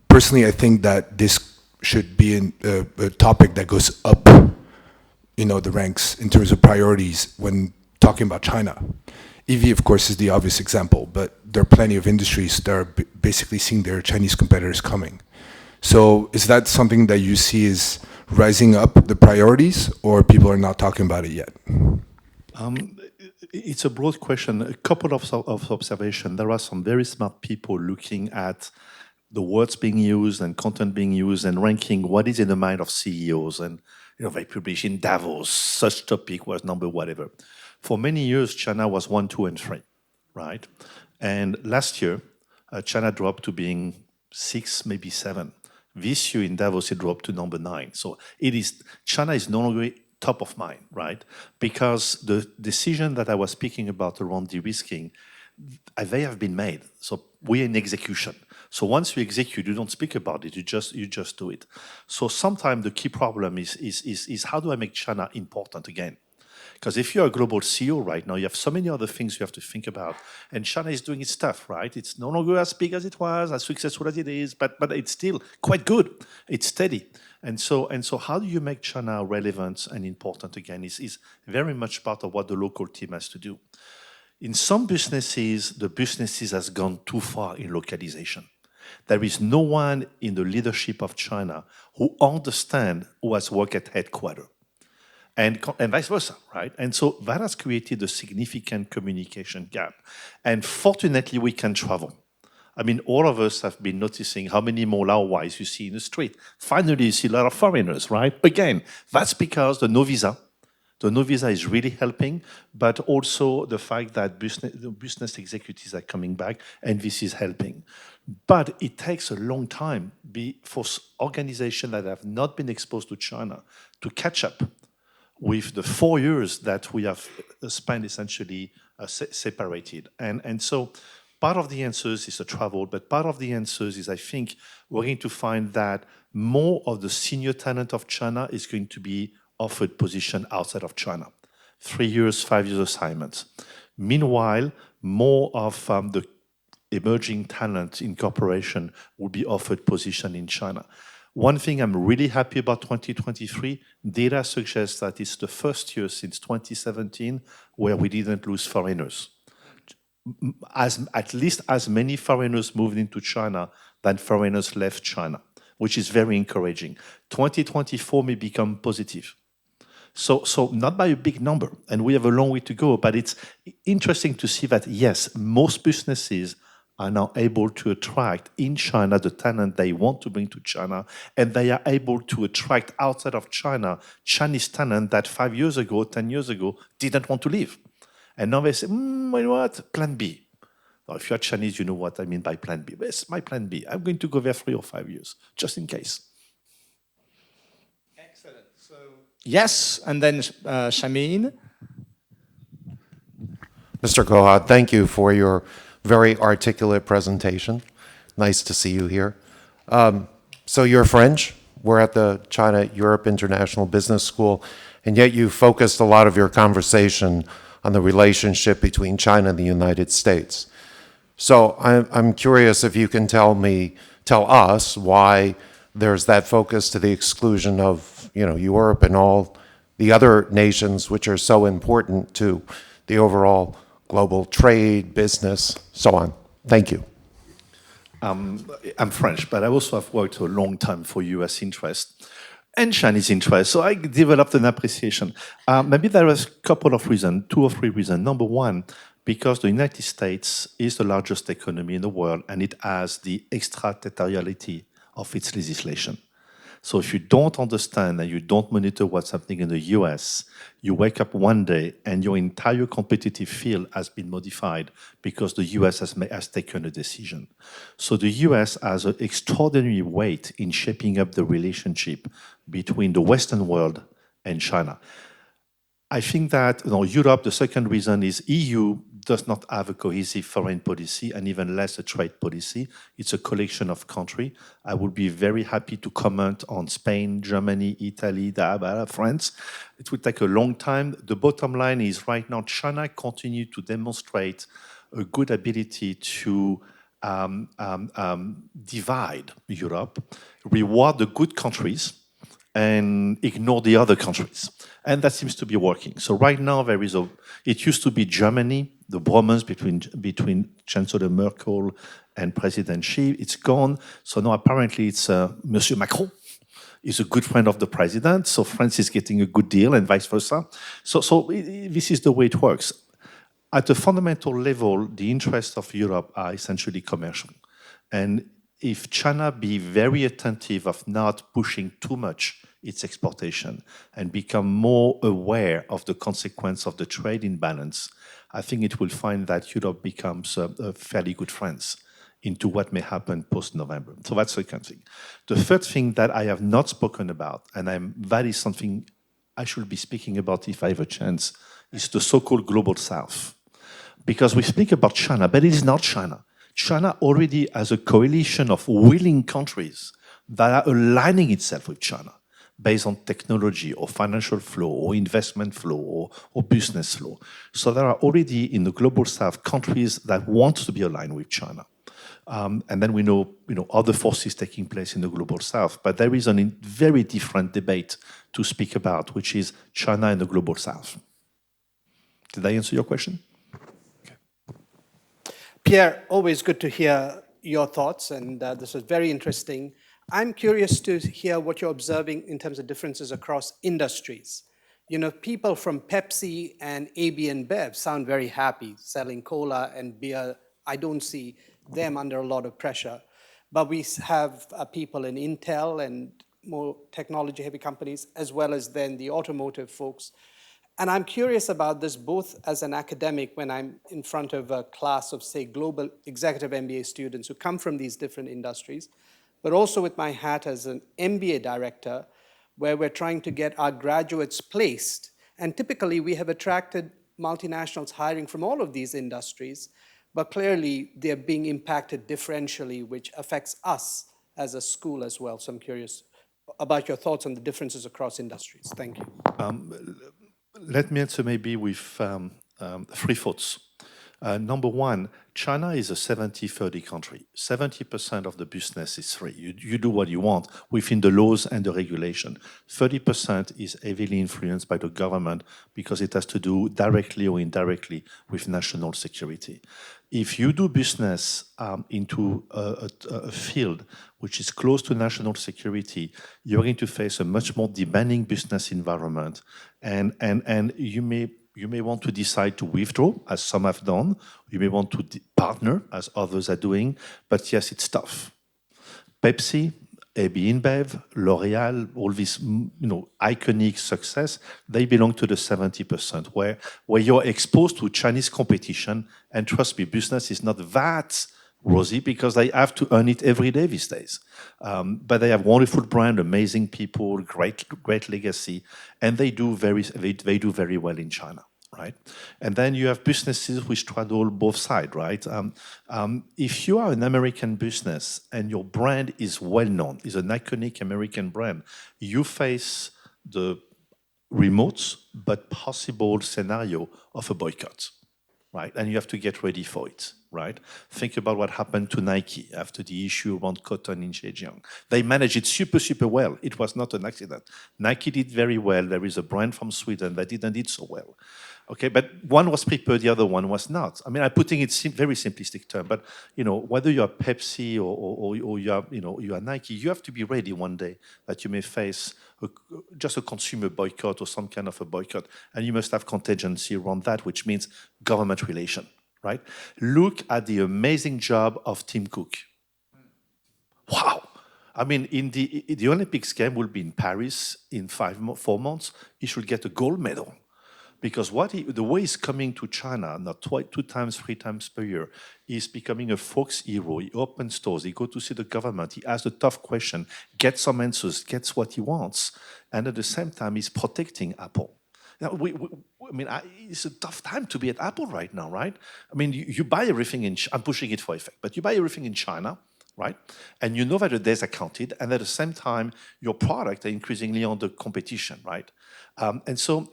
Personally, I think that this should be a topic that goes up, the ranks in terms of priorities when talking about China. EV, of course, is the obvious example, but there are plenty of industries that are basically seeing their Chinese competitors coming. So is that something that you see is rising up the priorities, or people are not talking about it yet? It's a broad question. A couple of observations. There are some very smart people looking at the words being used and content being used and ranking what is in the mind of CEOs. And they publish in Davos, such topic was number whatever. For many years, China was 1, 2, and 3, right? And last year, China dropped to being 6, maybe 7. This year in Davos, it dropped to number 9. So China is no longer top of mind, right? Because the decision that I was speaking about around de-risking, they have been made. So we're in execution. So once you execute, you don't speak about it. You just do it. So sometimes the key problem is how do I make China important again? Because if you're a global CEO right now, you have so many other things you have to think about. And China is doing its stuff, right? It's no longer as big as it was, as successful as it is, but it's still quite good. It's steady. And so how do you make China relevant and important again is very much part of what the local team has to do. In some businesses, the businesses has gone too far in localization. There is no one in the leadership of China who understands who has worked at headquarters. And vice versa, right? And so that has created a significant communication gap. And fortunately, we can travel. I mean, all of us have been noticing how many more Laowais you see in the street. Finally, you see a lot of foreigners, right? Again, that's because the no visa is really helping, but also the fact that the business executives are coming back, and this is helping. But it takes a long time for organizations that have not been exposed to China to catch up with the 4 years that we have spent essentially separated. And so part of the answers is the travel, but part of the answers is I think we're going to find that more of the senior talent of China is going to be offered position outside of China. 3 years, 5 years assignments. Meanwhile, more of the emerging talent in corporation will be offered position in China. One thing I'm really happy about 2023, data suggests that it's the first year since 2017 where we didn't lose foreigners. At least as many foreigners moved into China than foreigners left China, which is very encouraging. 2024 may become positive. So not by a big number, and we have a long way to go, but it's interesting to see that, yes, most businesses are now able to attract in China the talent they want to bring to China, and they are able to attract outside of China Chinese talent that 5 years ago, 10 years ago, didn't want to leave. And now they say, you know what, plan B. Now, if you're Chinese, you know what I mean by plan B. It's my plan B. I'm going to go there 3 or 5 years, just in case. Excellent. So yes, and then Shamin. Mr. Cohade, thank you for your very articulate presentation. Nice to see you here. So you're French. We're at the China-Europe International Business School, and yet you focused a lot of your conversation on the relationship between China and the United States. So I'm curious if you can tell us why there's that focus to the exclusion of, Europe and all the other nations which are so important to the overall global trade, business, so on. Thank you. I'm French, but I also have worked a long time for US interest and Chinese interest, so I developed an appreciation. Maybe there is a couple of reasons, 2 or 3 reasons. Number one, because the United States is the largest economy in the world, and it has the extraterritoriality of its legislation. So if you don't understand and you don't monitor what's happening in the US, you wake up one day and your entire competitive field has been modified because the US has taken a decision. So the US has an extraordinary weight in shaping up the relationship between the Western world and China. I think that Europe, the second reason is EU does not have a cohesive foreign policy and even less a trade policy. It's a collection of countries. I would be very happy to comment on Spain, Germany, Italy, France. It would take a long time. The bottom line is right now China continues to demonstrate a good ability to divide Europe, reward the good countries, and ignore the other countries. And that seems to be working. So right now it used to be Germany, the bromance between Chancellor Merkel and President Xi. It's gone. So now apparently it's Monsieur Macron is a good friend of the president. So France is getting a good deal and vice versa. So this is the way it works. At a fundamental level, the interests of Europe are essentially commercial. And if China be very attentive of not pushing too much its exportation and become more aware of the consequence of the trade imbalance, I think it will find that Europe becomes a fairly good friends into what may happen post-November. So that's the second thing. The third thing that I have not spoken about, and that is something I should be speaking about if I have a chance, is the so-called Global South. Because we speak about China, but it is not China. China already has a coalition of willing countries that are aligning itself with China based on technology or financial flow or investment flow or business flow. So there are already in the global south countries that want to be aligned with China. And then we know, other forces taking place in the global south, but there is a very different debate to speak about, which is China and the global south. Did I answer your question? Pierre, always good to hear your thoughts, and this was very interesting. I'm curious to hear what you're observing in terms of differences across industries. People from Pepsi and AB and Bev sound very happy selling cola and beer. I don't see them under a lot of pressure. But we have people in Intel and more technology-heavy companies, as well as then the automotive folks. And I'm curious about this both as an academic when I'm in front of a class of, say, global executive MBA students who come from these different industries, but also with my hat as an MBA director, where we're trying to get our graduates placed. And typically, we have attracted multinationals hiring from all of these industries, but clearly, they're being impacted differentially, which affects us as a school as well. So I'm curious about your thoughts on the differences across industries. Thank you. Let me answer maybe with 3 thoughts. Number one, China is a 70-30 country. 70% of the business is free. You do what you want within the laws and the regulation. 30% is heavily influenced by the government because it has to do directly or indirectly with national security. If you do business into a field which is close to national security, you're going to face a much more demanding business environment, and you may want to decide to withdraw, as some have done. You may want to partner, as others are doing. But yes, it's tough. Pepsi, AB InBev, L'Oreal, all these iconic success, they belong to the 70%, where you're exposed to Chinese competition. And trust me, business is not that rosy because they have to earn it every day these days. But they have wonderful brand, amazing people, great legacy, and they do very well in China, right? And then you have businesses which straddle both sides, right? If you are an American business and your brand is well known, is an iconic American brand, you face the remote but possible scenario of a boycott, right? And you have to get ready for it, right? Think about what happened to Nike after the issue around cotton in Zhejiang. They managed it super well. It was not an accident. Nike did very well. There is a brand from Sweden that didn't do so well. Okay, but one was prepared, the other one was not. I mean, I'm putting it very simplistic term, but whether you're Pepsi or you're Nike, you have to be ready one day that you may face just a consumer boycott or some kind of a boycott, and you must have contingency around that, which means government relation, right? Look at the amazing job of Tim Cook. Wow. I mean, in the Olympics game will be in Paris in 4 months. He should get a gold medal. Because the way he's coming to China, not 2 times, 3 times per year, he's becoming a folks hero. He opens stores, he goes to see the government, he asks a tough question, gets some answers, gets what he wants, and at the same time, he's protecting Apple. Now, it's a tough time to be at Apple right now, right? I mean, you buy everything I'm pushing it for effect, but you buy everything in China, right? And you know that the days are counted, and at the same time, your product are increasingly under competition, right? And so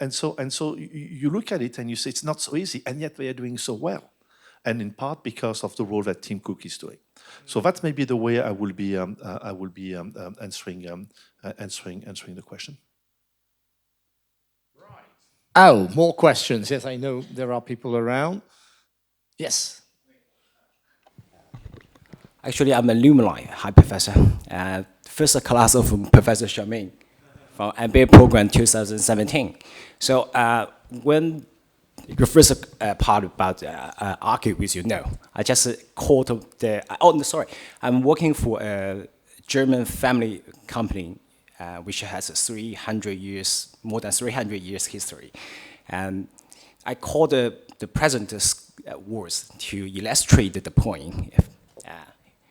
you look at it and you say it's not so easy, and yet they are doing so well, and in part because of the role that Tim Cook is doing. So that's maybe the way I will be answering the question. Right. Oh, more questions. Yes, I know there are people around. Yes. Actually, I'm a alumni, hi Professor. First class of Professor Charmaine from MBA program 2017. So when the first part about argue with you, no, I just called I'm working for a German family company which has more than 300 years history. And I called the president's words to illustrate the point.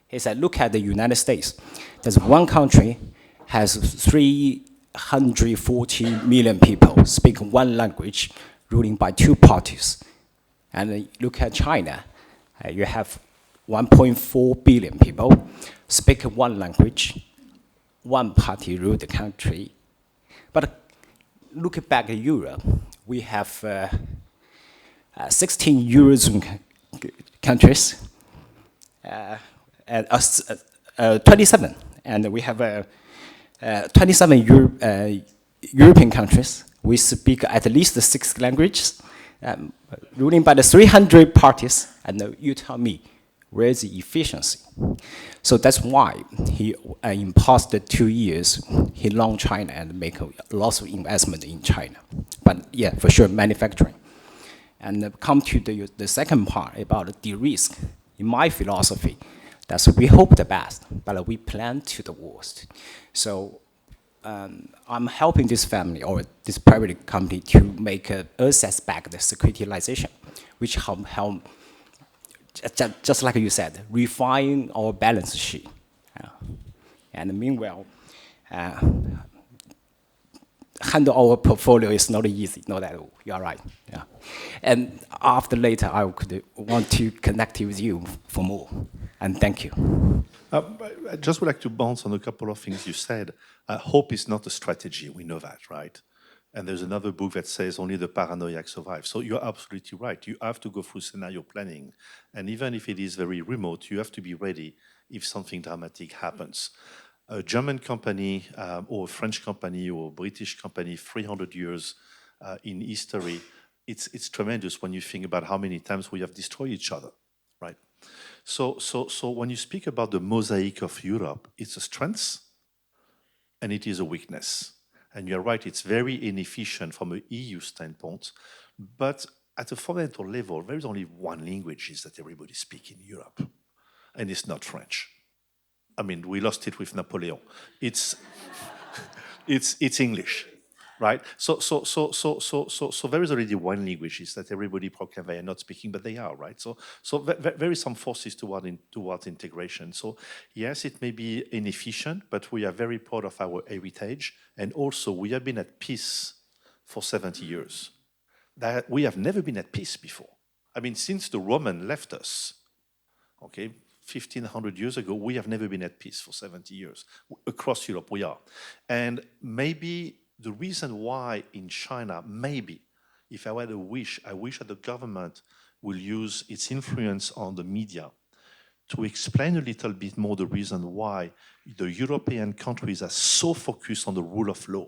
He said, look at the United States. There's one country has 340 million people speaking one language, ruling by 2 parties. And look at China, you have 1.4 billion people speak one language, one party rule the country. But look back at Europe, we have 16 Eurozone countries, and 27, and we have 27 European countries. We speak at least 6 languages, ruling by the 300 parties, and you tell me, where is the efficiency? So that's why he, in past 2 years, he launched China and make lots of investment in China. But yeah, for sure, manufacturing. And come to the second part about Derisk. In my philosophy, that's we hope the best, but we plan to the worst. So I'm helping this family or this private company to make assets-backed securitization, which help, just like you said, refine our balance sheet. And meanwhile, handle our portfolio is not easy, not at all. You are right. Yeah. And after later, I could want to connect with you for more. And thank you. I just would like to bounce on a couple of things you said. Hope is not a strategy. We know that, right? And there's another book that says only the paranoiac survive. So you're absolutely right. You have to go through scenario planning. And even if it is very remote, you have to be ready if something dramatic happens. A German company or a French company or a British company, 300 years in history, it's tremendous when you think about how many times we have destroyed each other, right? So when you speak about the mosaic of Europe, it's a strength and it is a weakness. And you're right, it's very inefficient from an EU standpoint, but at a fundamental level, there is only one language that everybody speaks in Europe, and it's not French. I mean, we lost it with Napoleon. It's English, right? So there is already one language that everybody proclaims they are not speaking, but they are, right? So there is some forces towards integration. So yes, it may be inefficient, but we are very proud of our heritage, and also we have been at peace for 70 years. That we have never been at peace before. I mean, since the Roman left us, okay, 1,500 years ago, we have never been at peace for 70 years. Across Europe, we are. And maybe the reason why in China, maybe, if I had a wish, I wish that the government will use its influence on the media to explain a little bit more the reason why the European countries are so focused on the rule of law.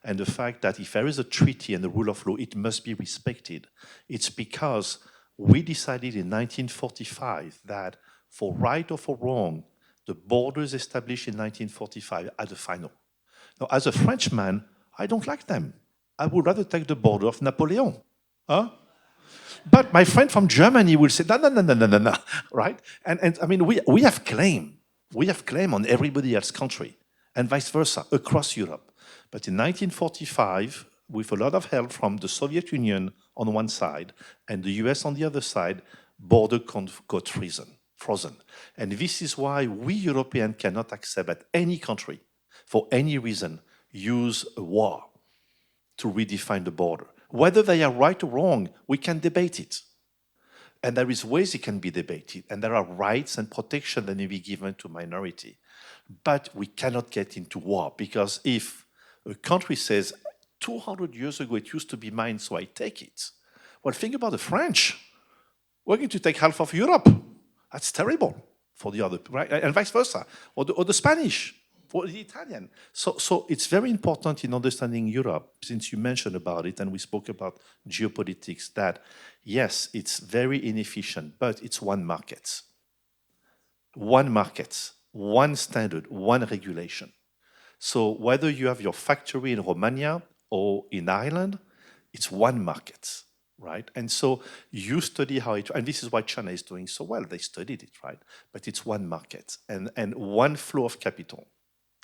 And the fact that if there is a treaty and the rule of law, it must be respected. It's because we decided in 1945 that for right or for wrong, the borders established in 1945 are the final. Now, as a Frenchman, I don't like them. I would rather take the border of Napoleon. Huh? But my friend from Germany will say, no, right? And I mean, we have claim. We have claim on everybody else's country, and vice versa, across Europe. But in 1945, with a lot of help from the Soviet Union on one side and the US on the other side, border got frozen. And this is why we Europeans cannot accept that any country, for any reason, use a war to redefine the border. Whether they are right or wrong, we can debate it. And there is ways it can be debated, and there are rights and protection that may be given to minority. But we cannot get into war, because if a country says, 200 years ago it used to be mine, so I take it. Well, think about the French. We're going to take half of Europe. That's terrible for the other, right? And vice versa. Or the Spanish, or the Italian. So it's very important in understanding Europe, since you mentioned about it, and we spoke about geopolitics, that yes, it's very inefficient, but it's one market. One market, one standard, one regulation. So whether you have your factory in Romania or in Ireland, it's one market, right? And so you study how it, and this is why China is doing so well. They studied it, right? But it's one market and one flow of capital,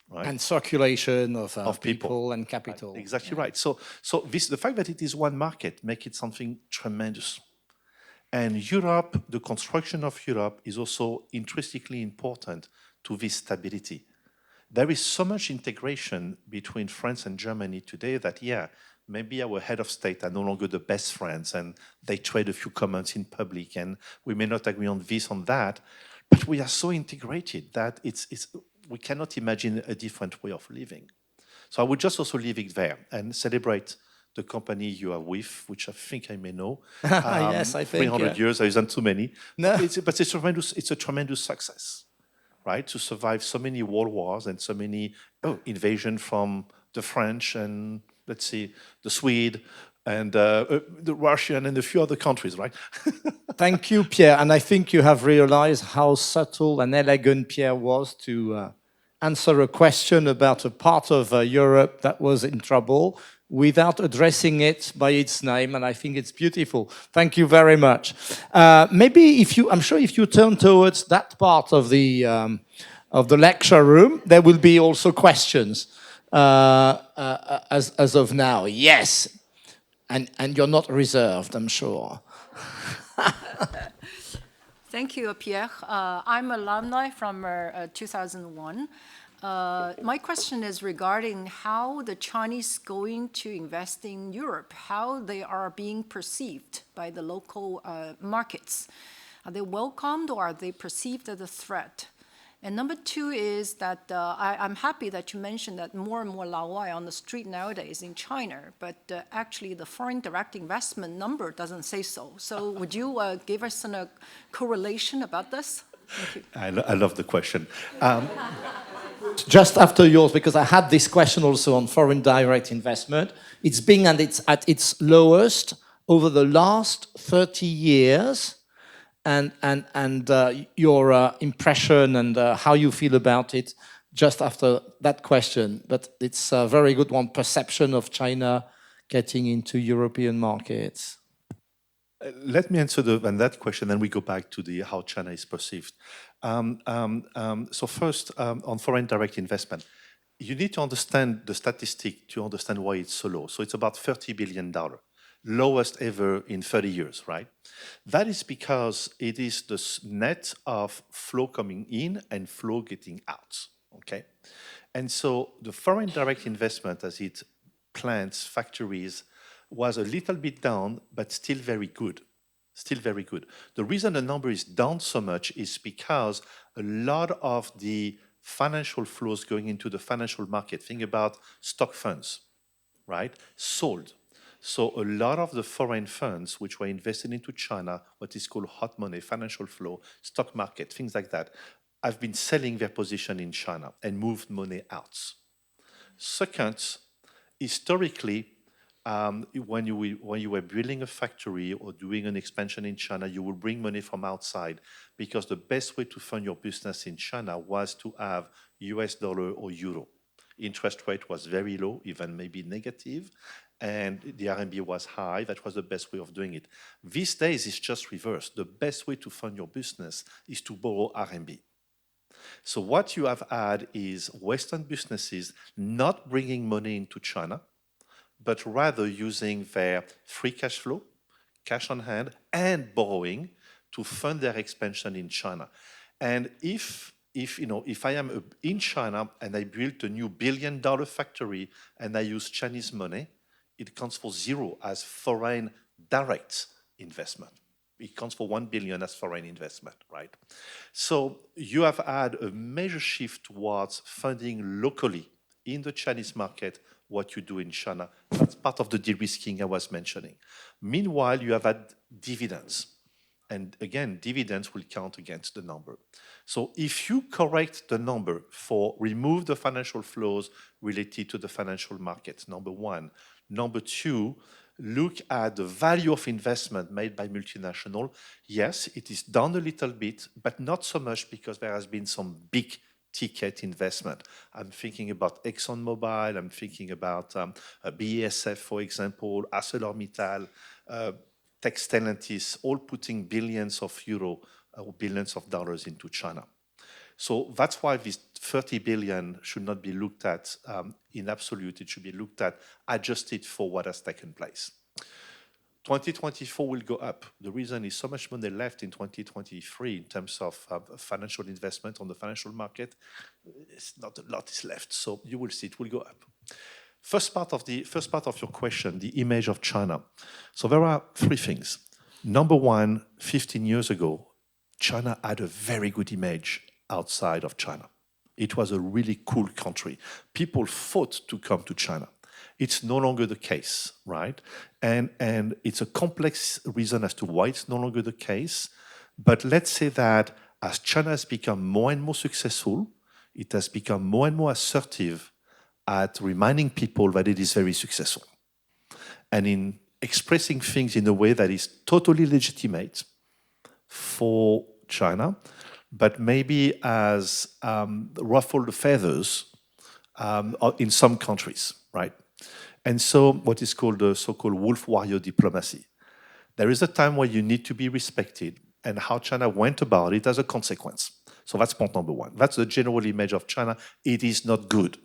right? And circulation of people and capital. Right. Exactly right. So the fact that it is one market makes it something tremendous. And Europe, the construction of Europe is also intrinsically important to this stability. There is so much integration between France and Germany today that, yeah, maybe our head of state are no longer the best friends and they trade a few comments in public and we may not agree on this, on that, but we are so integrated that we cannot imagine a different way of living. So I would just also leave it there and celebrate the company you are with, which I think I may know. Yes, I think, 300 years, there isn't too many. No. But it's a tremendous success, right? To survive so many world wars and so many invasion from the French and, let's see, the Swede and the Russian and a few other countries, right? Thank you, Pierre. And I think you have realized how subtle and elegant Pierre was to answer a question about a part of Europe that was in trouble without addressing it by its name. And I think it's beautiful. Thank you very much. Maybe I'm sure if you turn towards that part of the lecture room, there will be also questions as of now. Yes. And you're not reserved, I'm sure. Thank you, Pierre. I'm alumni from 2001. My question is regarding how the Chinese going to invest in Europe, how they are being perceived by the local markets. Are they welcomed or are they perceived as a threat? And number two is that I'm happy that you mentioned that more and more Laowai on the street nowadays in China, but actually the foreign direct investment number doesn't say so. So would you give us a correlation about this? Thank you. I love the question. Just after yours, because I had this question also on foreign direct investment. It's been at its lowest over the last 30 years. And your impression and how you feel about it just after that question. But it's a very good one, perception of China getting into European markets. Let me answer that question, then we go back to how China is perceived. So first, on foreign direct investment, you need to understand the statistic to understand why it's so low. So it's about $30 billion. Lowest ever in 30 years, right? That is because it is the net of flow coming in and flow getting out, okay? And so the foreign direct investment as it plants, factories, was a little bit down, but still very good. Still very good. The reason the number is down so much is because a lot of the financial flows going into the financial market, think about stock funds, right? Sold. So a lot of the foreign funds which were invested into China, what is called hot money, financial flow, stock market, things like that, have been selling their position in China and moved money out. Second, historically, when you were building a factory or doing an expansion in China, you would bring money from outside because the best way to fund your business in China was to have US dollar or euro. Interest rate was very low, even maybe negative, and the RMB was high. That was the best way of doing it. These days, it's just reversed. The best way to fund your business is to borrow RMB. So what you have had is Western businesses not bringing money into China, but rather using their free cash flow, cash on hand, and borrowing to fund their expansion in China. And if I am in China and I built a new billion-dollar factory and I use Chinese money, it counts for zero as foreign direct investment. It counts for 1 billion as foreign investment, right? So you have had a major shift towards funding locally in the Chinese market what you do in China. That's part of the de-risking I was mentioning. Meanwhile, you have had dividends. And again, dividends will count against the number. So if you correct the number for remove the financial flows related to the financial markets, number one. Number two, look at the value of investment made by multinational. Yes, it is down a little bit, but not so much because there has been some big ticket investment. I'm thinking about ExxonMobil, I'm thinking about BASF, for example, ArcelorMittal, Stellantis, all putting billions of euro or billions of dollars into China. So that's why this 30 billion should not be looked at in absolute. It should be looked at adjusted for what has taken place. 2024 will go up. The reason is so much money left in 2023 in terms of financial investment on the financial market. It's not a lot is left, so you will see it will go up. First part of your question, the image of China. So there are three things. Number one, 15 years ago, China had a very good image outside of China. It was a really cool country. People fought to come to China. It's no longer the case, right? And it's a complex reason as to why it's no longer the case. But let's say that as China has become more and more successful, it has become more and more assertive at reminding people that it is very successful. And in expressing things in a way that is totally legitimate for China, but maybe has ruffled the feathers in some countries, right? And so what is called the so-called wolf warrior diplomacy. There is a time where you need to be respected, and how China went about it as a consequence. So that's point number one. That's the general image of China. It is not good.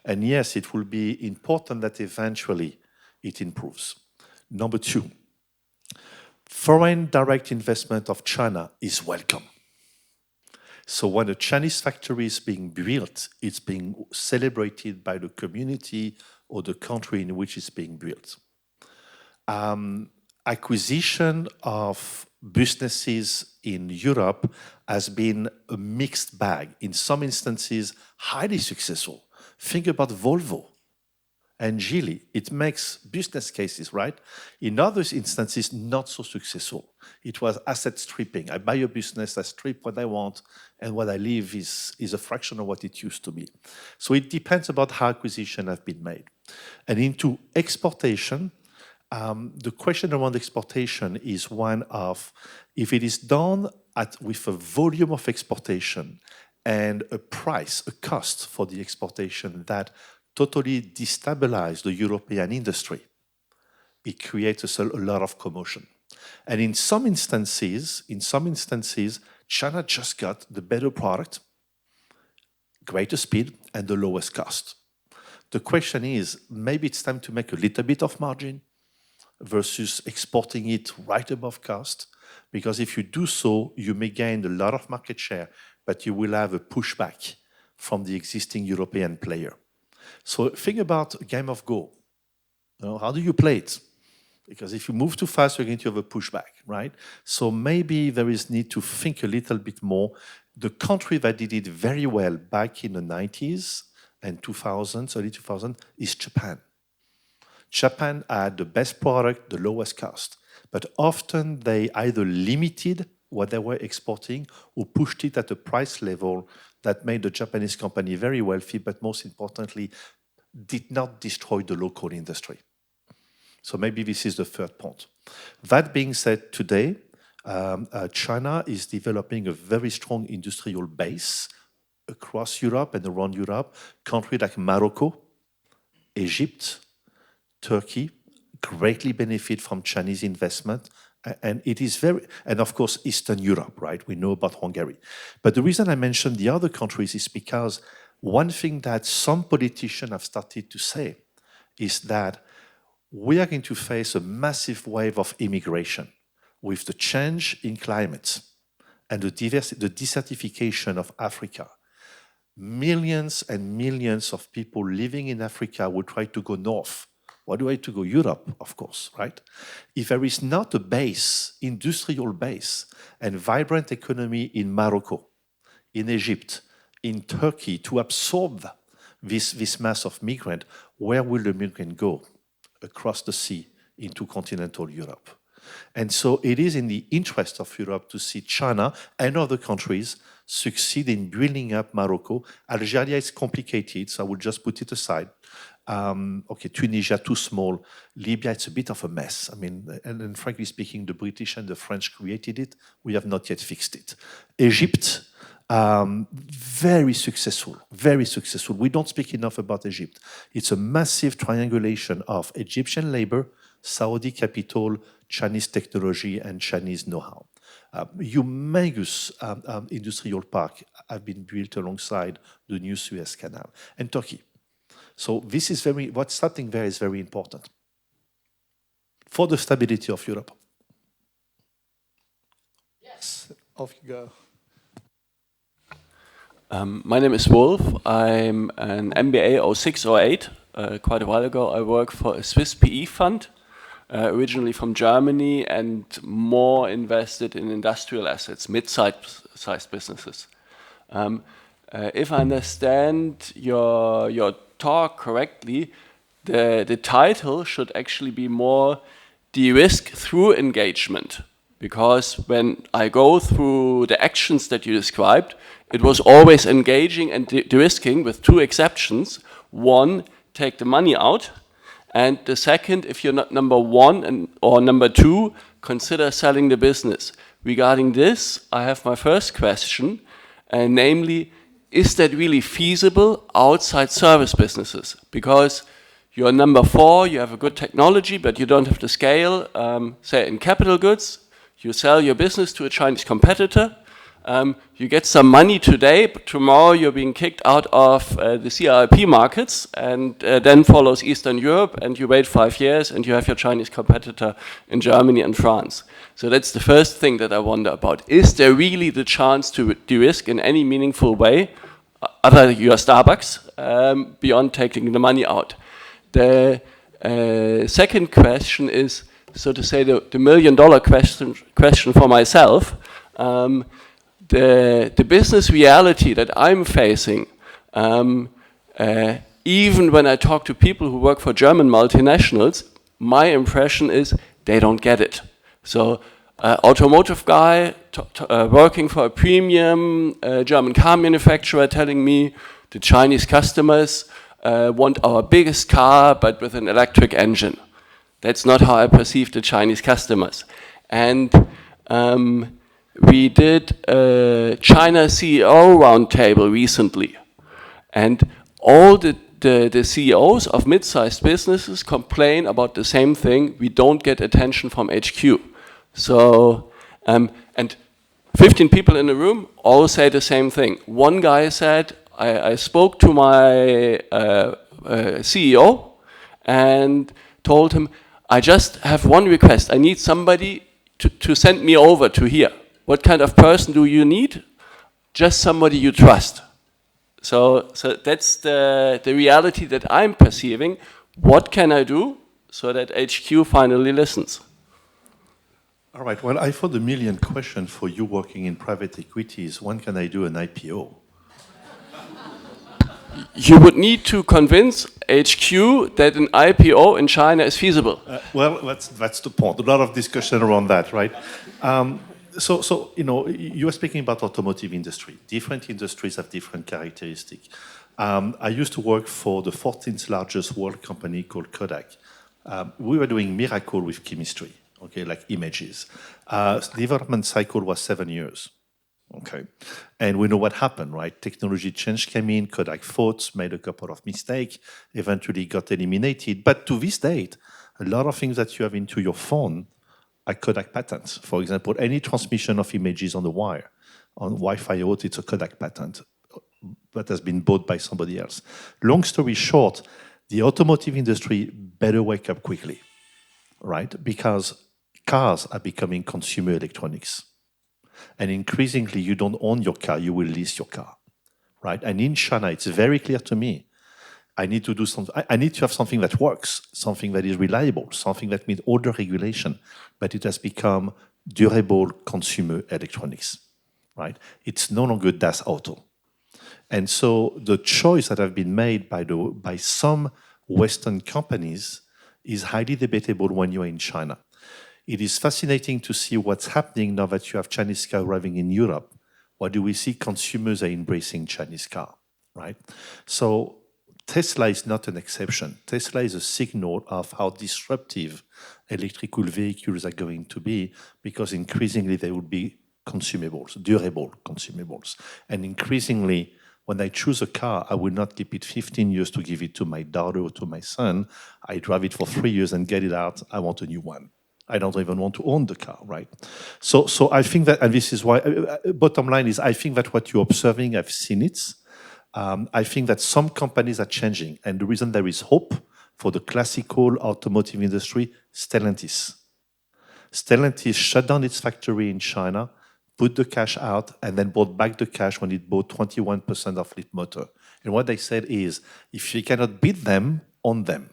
And yes, it will be important that eventually it improves. Number two, foreign direct investment of China is welcome. So when a Chinese factory is being built, it's being celebrated by the community or the country in which it's being built. Acquisition of businesses in Europe has been a mixed bag. In some instances, highly successful. Think about Volvo and Geely. It makes business cases, right? In other instances, not so successful. It was asset stripping. I buy a business, I strip what I want, and what I leave is a fraction of what it used to be. So it depends about how acquisitions have been made. And into exportation, the question around exportation is one of, if it is done with a volume of exportation and a price, a cost for the exportation that totally destabilize the European industry, it creates a lot of commotion. And in some instances, China just got the better product, greater speed, and the lowest cost. The question is, maybe it's time to make a little bit of margin versus exporting it right above cost, because if you do so, you may gain a lot of market share, but you will have a pushback from the existing European player. So think about a game of Go. How do you play it? Because if you move too fast, you're going to have a pushback, right? So maybe there is need to think a little bit more. The country that did it very well back in the 90s and 2000s, early 2000s, is Japan. Japan had the best product, the lowest cost, but often they either limited what they were exporting or pushed it at a price level that made the Japanese company very wealthy, but most importantly, did not destroy the local industry. So maybe this is the third point. That being said, today, China is developing a very strong industrial base across Europe and around Europe. Countries like Morocco, Egypt, Turkey greatly benefit from Chinese investment, and it is and of course, Eastern Europe, right? We know about Hungary. But the reason I mentioned the other countries is because one thing that some politicians have started to say is that we are going to face a massive wave of immigration with the change in climate and the desertification of Africa. Millions and millions of people living in Africa will try to go north. Why do I to go? Europe, of course, right? If there is not a base, industrial base, and vibrant economy in Morocco, in Egypt, in Turkey to absorb this mass of migrant, where will the migrant go? Across the sea into continental Europe. And so it is in the interest of Europe to see China and other countries succeed in building up Morocco. Algeria is complicated, so I will just put it aside. Tunisia, too small. Libya, it's a bit of a mess. I mean, and frankly speaking, the British and the French created it. We have not yet fixed it. Egypt, very successful, very successful. We don't speak enough about Egypt. It's a massive triangulation of Egyptian labor, Saudi capital, Chinese technology, and Chinese know-how. Humongous industrial park have been built alongside the new Suez Canal. And Turkey. So this is what's happening there is very important for the stability of Europe. Yes, off you go. My name is Wolf. I'm an MBA 06 or 08 quite a while ago. I work for a Swiss PE fund, originally from Germany, and more invested in industrial assets, mid-sized businesses. If I understand your talk correctly, the title should actually be more de-risk through engagement. Because when I go through the actions that you described, it was always engaging and de-risking with two exceptions. One, take the money out. And the second, if you're not number one or number two, consider selling the business. Regarding this, I have my first question, namely, is that really feasible outside service businesses? Because you're number four, you have a good technology, but you don't have the scale, say in capital goods. You sell your business to a Chinese competitor. You get some money today, but tomorrow you're being kicked out of the CEIBS markets, and then follows Eastern Europe, and you wait 5 years, and you have your Chinese competitor in Germany and France. So that's the first thing that I wonder about. Is there really the chance to de-risk in any meaningful way, other than your Starbucks, beyond taking the money out? The second question is, so to say, the million-dollar question for myself. The business reality that I'm facing, even when I talk to people who work for German multinationals, my impression is they don't get it. So, automotive guy working for a premium German car manufacturer telling me the Chinese customers want our biggest car, but with an electric engine. That's not how I perceive the Chinese customers. And we did a China CEO roundtable recently. And all the CEOs of mid-sized businesses complain about the same thing: we don't get attention from HQ. So, and 15 people in the room all say the same thing. One guy said, I spoke to my CEO and told him, I just have one request. I need somebody to send me over to here. What kind of person do you need? Just somebody you trust. So that's the reality that I'm perceiving. What can I do so that HQ finally listens? All right, well, I thought the million question for you working in private equity is, when can I do an IPO? You would need to convince HQ that an IPO in China is feasible. Well, that's the point. A lot of discussion around that, right? So you know, you were speaking about automotive industry. Different industries have different characteristics. I used to work for the 14th largest world company called Kodak. We were doing miracle with chemistry, okay, like images. Development cycle was 7 years. Okay, and we know what happened, right? Technology change came in, Kodak fought, made a couple of mistakes, eventually got eliminated. But to this date, a lot of things that you have into your phone are Kodak patents. For example, any transmission of images on the wire, on Wi-Fi out, it's a Kodak patent that has been bought by somebody else. Long story short, the automotive industry better wake up quickly, right? Because cars are becoming consumer electronics. And increasingly, you don't own your car, you will lease your car, right? And in China, it's very clear to me, I need to do something. I need to have something that works, something that is reliable, something that meets all the regulation, but it has become durable consumer electronics, right? It's no longer Das Auto. And so the choice that have been made by some Western companies is highly debatable when you're in China. It is fascinating to see what's happening now that you have Chinese car arriving in Europe. What do we see? Consumers are embracing Chinese car, right? So Tesla is not an exception. Tesla is a signal of how disruptive electrical vehicles are going to be, because increasingly they will be consumables, durable consumables. And increasingly, when I choose a car, I will not keep it 15 years to give it to my daughter or to my son. I drive it for 3 years and get it out. I want a new one. I don't even want to own the car, right? So I think that, and this is why, bottom line is, I think that what you're observing, I've seen it. I think that some companies are changing. And the reason there is hope for the classical automotive industry, Stellantis. Stellantis shut down its factory in China, put the cash out, and then bought back the cash when it bought 21% of Leapmotor. And what they said is, if you cannot beat them, on them.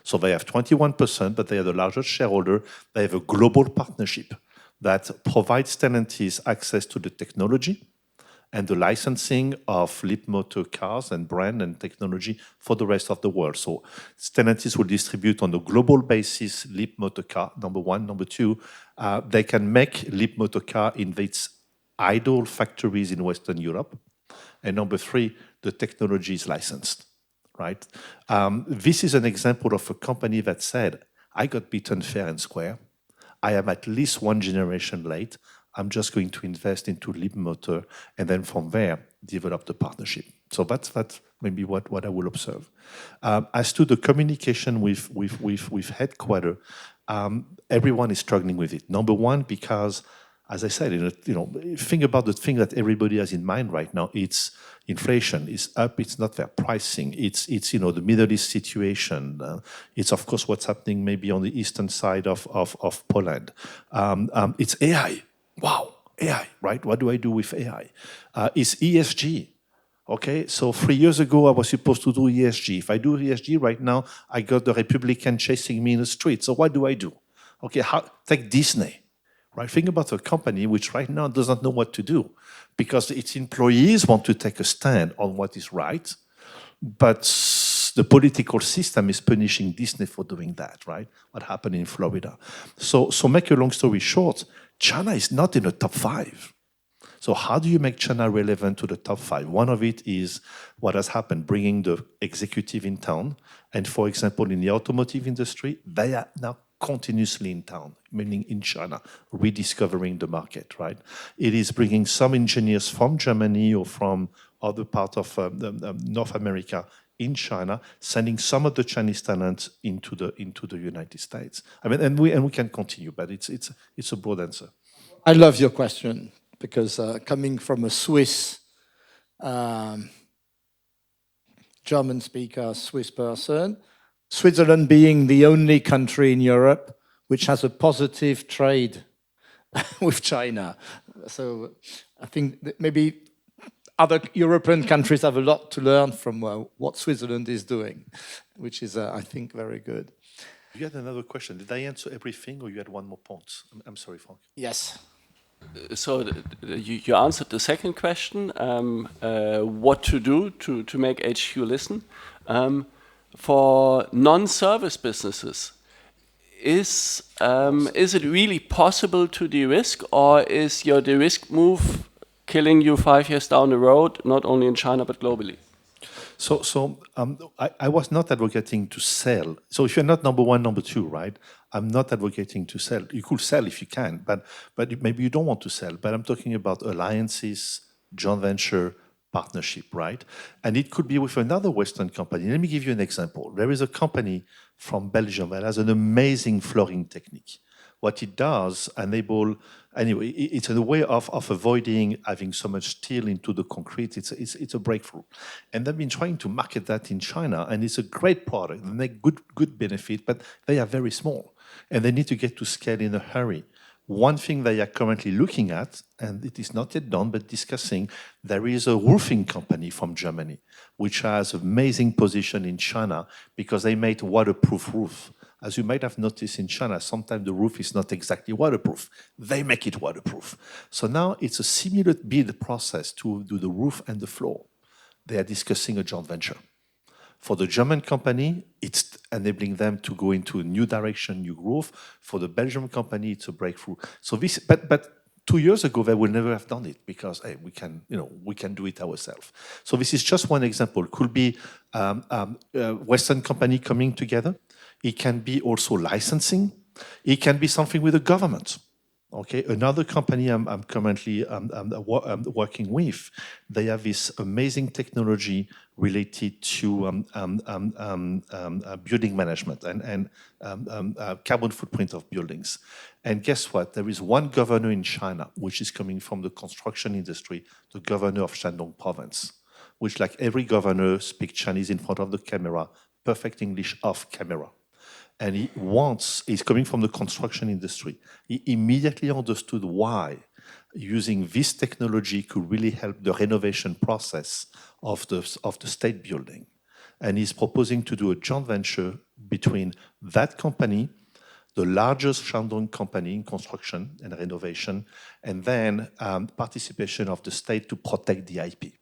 So they have 21%, but they are the largest shareholder. They have a global partnership that provides Stellantis access to the technology and the licensing of Leapmotor cars and brand and technology for the rest of the world. So Stellantis will distribute on a global basis Leapmotor car, number one. Number two, they can make Leapmotor car in its idle factories in Western Europe. And number three, the technology is licensed, right? This is an example of a company that said, I got beaten fair and square. I am at least one generation late. I'm just going to invest into Leapmotor, and then from there, develop the partnership. So that's maybe what I will observe. As to the communication with headquarters, everyone is struggling with it. Number one, because, as I said, think about the thing that everybody has in mind right now. It's inflation is up. It's not their pricing. It's the Middle East situation. It's of course what's happening maybe on the eastern side of Poland. It's AI. Wow, AI, right? What do I do with AI? It's ESG. Okay, so 3 years ago, I was supposed to do ESG. If I do ESG right now, I got the Republican chasing me in the street. So what do I do? Okay, take Disney, right? Think about a company which right now doesn't know what to do because its employees want to take a stand on what is right, but the political system is punishing Disney for doing that, right? What happened in Florida. So make a long story short, China is not in the top 5. So how do you make China relevant to the top 5? One of it is what has happened, bringing the executive in town. And for example, in the automotive industry, they are now continuously in town, meaning in China, rediscovering the market, right? It is bringing some engineers from Germany or from other parts of North America in China, sending some of the Chinese talent into the United States. I mean, and we can continue, but it's a broad answer. I love your question because coming from a Swiss German speaker, Swiss person, Switzerland being the only country in Europe which has a positive trade with China. So I think that maybe other European countries have a lot to learn from what Switzerland is doing, which is, I think, very good. You had another question. Did I answer everything or you had one more point? I'm sorry, Frank. Yes. So you answered the second question, what to do to make HQ listen. For non-service businesses, is it really possible to de-risk, or is your de-risk move killing you 5 years down the road, not only in China but globally? So I was not advocating to sell. So if you're not number one, number two, right? I'm not advocating to sell. You could sell if you can, but maybe you don't want to sell. But I'm talking about alliances, joint venture, partnership, right? And it could be with another Western company. Let me give you an example. There is a company from Belgium that has an amazing flooring technique. What it does anyway, it's a way of avoiding having so much steel into the concrete. It's a breakthrough. And they've been trying to market that in China, and it's a great product, and they good benefit, but they are very small, and they need to get to scale in a hurry. One thing they are currently looking at, and it is not yet done, but discussing, there is a roofing company from Germany, which has an amazing position in China because they made waterproof roof. As you might have noticed in China, sometimes the roof is not exactly waterproof. They make it waterproof. So now it's a similar bid process to do the roof and the floor. They are discussing a joint venture. For the German company, it's enabling them to go into a new direction, new growth. For the Belgian company, it's a breakthrough. So this, but 2 years ago, they would never have done it because hey, we can do it ourselves. So this is just one example. Could be Western company coming together. It can be also licensing. It can be something with the government. Okay, another company I'm currently working with, they have this amazing technology related to building management and carbon footprint of buildings. And guess what? There is one governor in China, which is coming from the construction industry, the governor of Shandong province, which like every governor speaks Chinese in front of the camera, perfect English off camera. And he's coming from the construction industry. He immediately understood why using this technology could really help the renovation process of the state building. and he's proposing to do a joint venture between that company, the largest Shandong company in construction and renovation, and then participation of the state to protect the IP.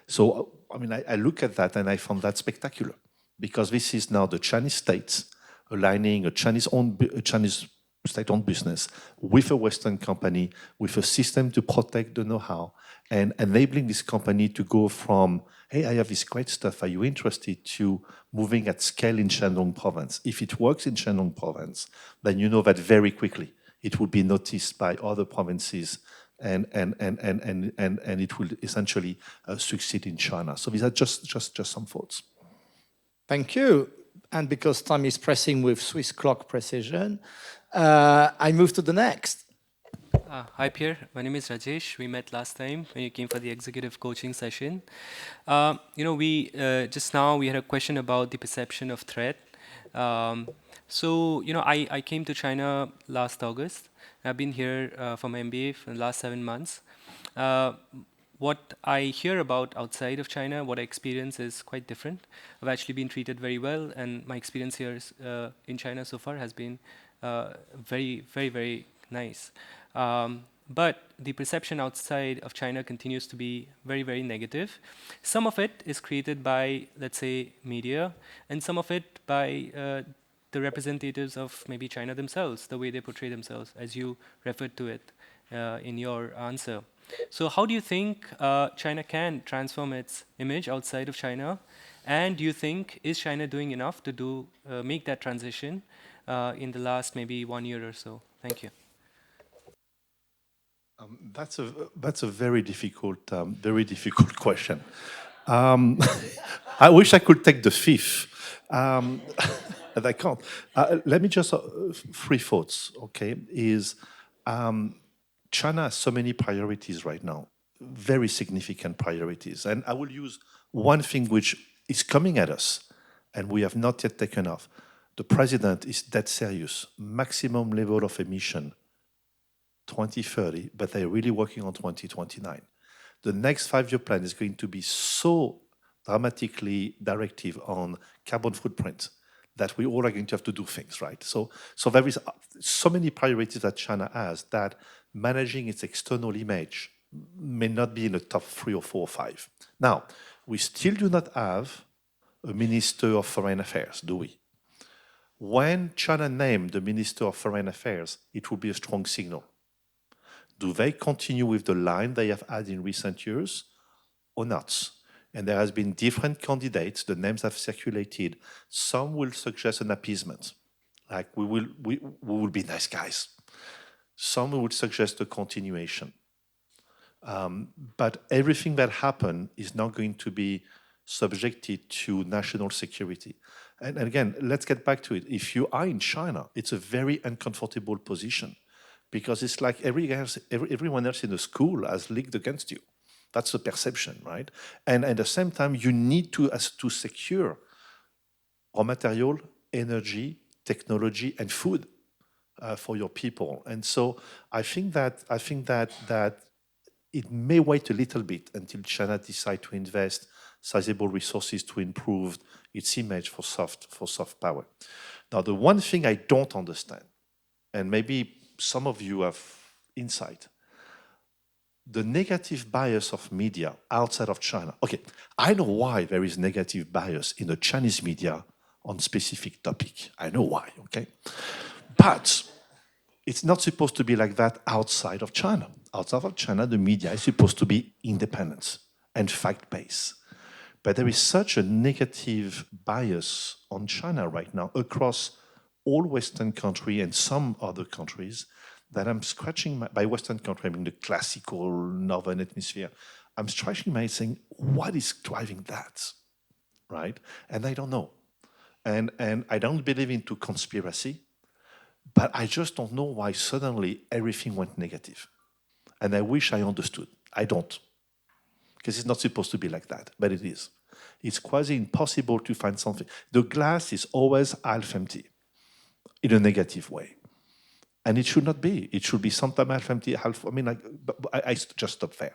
So, I mean, I look at that and I found that spectacular, because this is now the Chinese state aligning a Chinese state-owned business with a Western company, with a system to protect the know-how, and enabling this company to go from, hey, I have this great stuff, are you interested, to moving at scale in Shandong province. If it works in Shandong province, then you know that very quickly it will be noticed by other provinces, and it will essentially succeed in China. So these are just some thoughts. Thank you. And because time is pressing with Swiss clock precision, I move to the next. Hi, Pierre. My name is Rajesh. We met last time when you came for the executive coaching session. We just now we had a question about the perception of threat. I came to China last August. I've been here for my MBA for the last 7 months. What I hear about outside of China, what I experience is quite different. I've actually been treated very well, and my experience here in China so far has been very, very, very nice. But the perception outside of China continues to be very, very negative. Some of it is created by, let's say, media, and some of it by the representatives of maybe China themselves, the way they portray themselves, as you referred to it in your answer. So how do you think China can transform its image outside of China? And do you think, is China doing enough to make that transition in the last maybe 1 year or so? Thank you. That's a very difficult question. I wish I could take the fifth, but I can't. Let me just 3 thoughts. Okay, China has so many priorities right now, very significant priorities, and I will use one thing which is coming at us, and we have not yet taken off. The president is dead serious. Maximum level of emission 2030, but they're really working on 2029. The next 5-year plan is going to be so dramatically directive on carbon footprint that we all are going to have to do things, right? So there is so many priorities that China has that managing its external image may not be in the top 3 or 4 or 5. Now, we still do not have a Minister of Foreign Affairs, do we? When China named the Minister of Foreign Affairs, it will be a strong signal. Do they continue with the line they have had in recent years or not? And there has been different candidates, the names have circulated. Some will suggest an appeasement, like we will be nice guys. Some would suggest a continuation. But everything that happened is not going to be subjected to national security. And again, let's get back to it. If you are in China, it's a very uncomfortable position, because it's like everyone else in the school has leagued against you. That's the perception, right? And at the same time, you need to secure raw material, energy, technology, and food for your people. And so I think that it may wait a little bit until China decides to invest sizable resources to improve its image for soft power. Now, the one thing I don't understand, and maybe some of you have insight, the negative bias of media outside of China. Okay, I know why there is negative bias in the Chinese media on specific topic. I know why, okay? But it's not supposed to be like that outside of China. Outside of China, the media is supposed to be independent and fact-based. But there is such a negative bias on China right now across all Western countries and some other countries that I'm scratching by Western country, I mean the classical Northern Hemisphere, I'm scratching my head saying, what is driving that, right? And I don't know. And I don't believe into conspiracy, but I just don't know why suddenly everything went negative. And I wish I understood. I don't. Because it's not supposed to be like that, but it is. It's quasi impossible to find something. The glass is always half empty in a negative way. And it should not be. It should be sometimes half empty, half, I mean, I just stop there.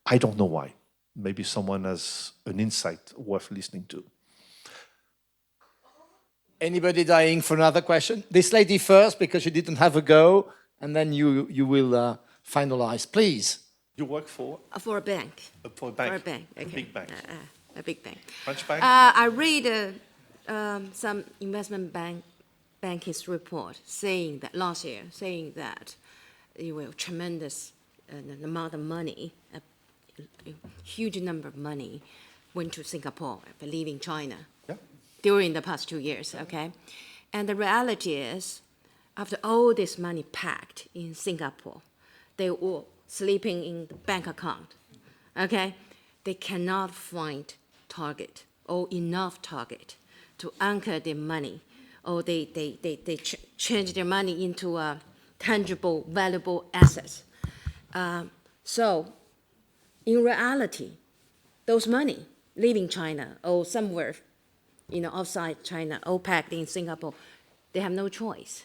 I don't know why. maybe someone has an insight worth listening to. Anybody dying for another question? This lady first, because you didn't have a go, and then you will finalize. Please. You work for? For a bank. For a bank? For a bank, okay. A big bank? A big bank. French bank? I read some investment banking's report saying that last year, saying that you will tremendous amount of money, a huge number of money went to Singapore, leaving China. Yeah. During the past 2 years, okay? And the reality is, after all this money packed in Singapore, they were sleeping in the bank account, okay? They cannot find target or enough target to anchor their money, or they change their money into tangible, valuable assets. So, in reality, those money leaving China or somewhere, outside China, or packed in Singapore, they have no choice.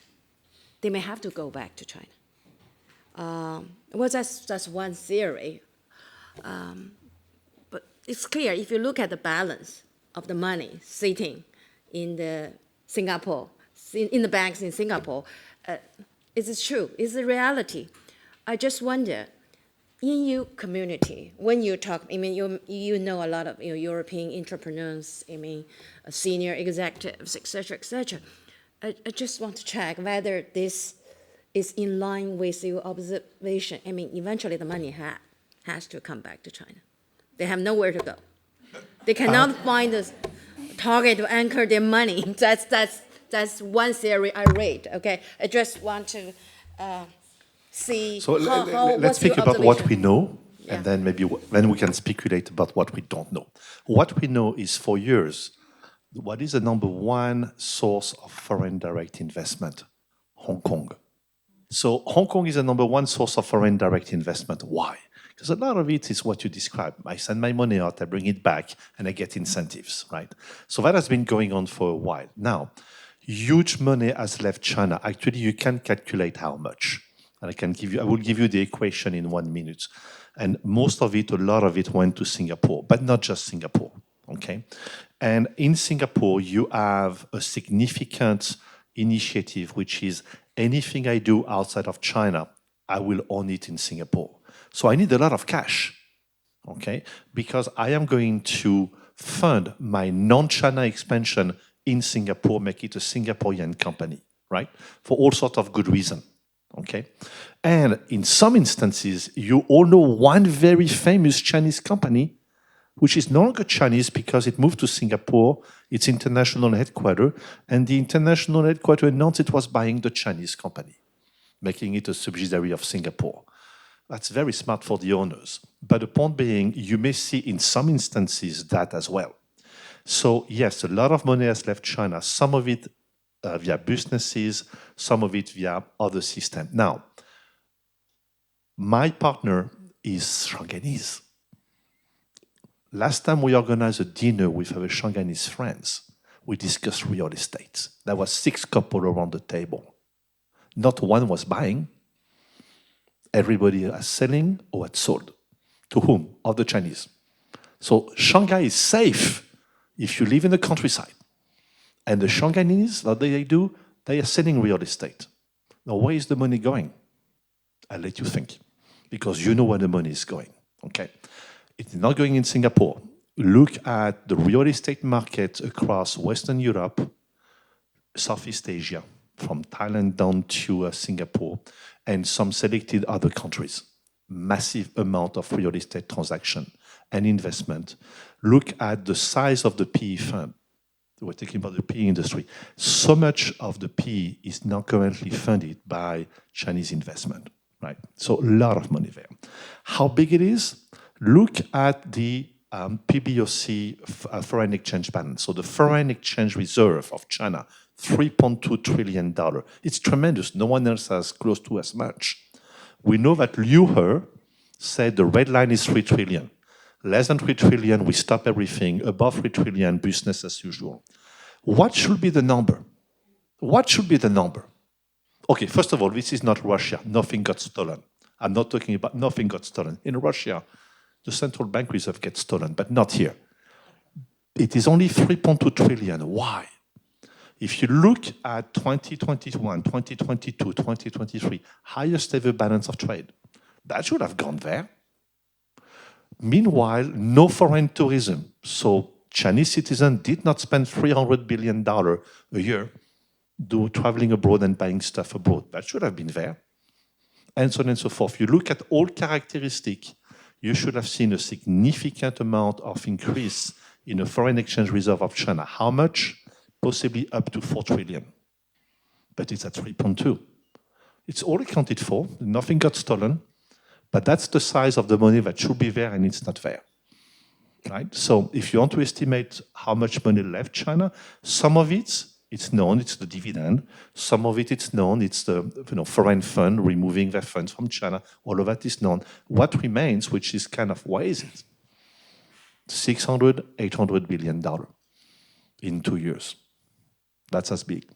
They may have to go back to China. Well, that's one theory. But it's clear, if you look at the balance of the money sitting in the banks in Singapore, is it true? Is it reality? I just wonder, in your community, when you talk, you know a lot of European entrepreneurs, senior executives, et cetera. I just want to check whether this is in line with your observation. Eventually the money has to come back to China. They have nowhere to go. They cannot find a target to anchor their money. That's one theory I read. Okay, I just want to see So how let's what's speak your about what we observation? know, Yeah. and then then we can speculate about what we don't know. What we know is, for years, what is the number one source of foreign direct investment? Hong Kong. So Hong Kong is the number one source of foreign direct investment. Why? Because a lot of it is what you described. I send my money out, I bring it back, and I get incentives, right? So that has been going on for a while. Now, huge money has left China. Actually, you can calculate how much. And I will give you the equation in 1 minute. And most of it, a lot of it went to Singapore, but not just Singapore, okay? And in Singapore, you have a significant initiative, which is anything I do outside of China, I will own it in Singapore. So I need a lot of cash, okay? Because I am going to fund my non-China expansion in Singapore, make it a Singaporean company, right? For all sorts of good reasons. Okay, and in some instances, you all know one very famous Chinese company, which is no longer Chinese because it moved to Singapore, its international headquarters, and the international headquarters announced it was buying the Chinese company, making it a subsidiary of Singapore. That's very smart for the owners. But the point being, you may see in some instances that as well. So yes, a lot of money has left China, some of it via businesses, some of it via other systems. Now, my partner is Shanghainese. Last time we organized a dinner with our Shanghainese friends, we discussed real estate. There were 6 couples around the table. Not one was buying. Everybody was selling or had sold. To whom? Of the Chinese. So Shanghai is safe if you live in the countryside. And the Shanghainese, what they do, they are selling real estate. Now, where is the money going? I'll let you think, because you know where the money is going, okay? It's not going in Singapore. Look at the real estate market across Western Europe, Southeast Asia, from Thailand down to Singapore, and some selected other countries. Massive amount of real estate transaction and investment. Look at the size of the PE firm. We're talking about the PE industry. So much of the PE is now currently funded by Chinese investment, right? So a lot of money there. How big it is? Look at the PBOC foreign exchange balance. So the foreign exchange reserve of China, $3.2 trillion. It's tremendous. No one else has close to as much. We know that Liu He said the red line is 3 trillion. Less than 3 trillion, we stop everything. Above 3 trillion, business as usual. What should be the number? What should be the number? Okay, first of all, this is not Russia. Nothing got stolen. I'm not talking about nothing got stolen. In Russia, The central bank reserve gets stolen, but not here. It is only 3.2 trillion. Why? If you look at 2021, 2022, 2023, highest ever balance of trade, that should have gone there. Meanwhile, no foreign tourism. So Chinese citizens did not spend $300 billion a year traveling abroad and buying stuff abroad. That should have been there. And so on and so forth. You look at all characteristics, you should have seen a significant amount of increase in a foreign exchange reserve of China. How much? Possibly up to 4 trillion. But it's at 3.2. It's all accounted for. Nothing got stolen. But that's the size of the money that should be there and it's not there. Right? So if you want to estimate how much money left China, some of it's known, it's the dividend. Some of it's known, it's the foreign fund removing their funds from China. All of that is known. What remains, which is kind of, why is it? $600, $800 billion in 2 years. That's as big.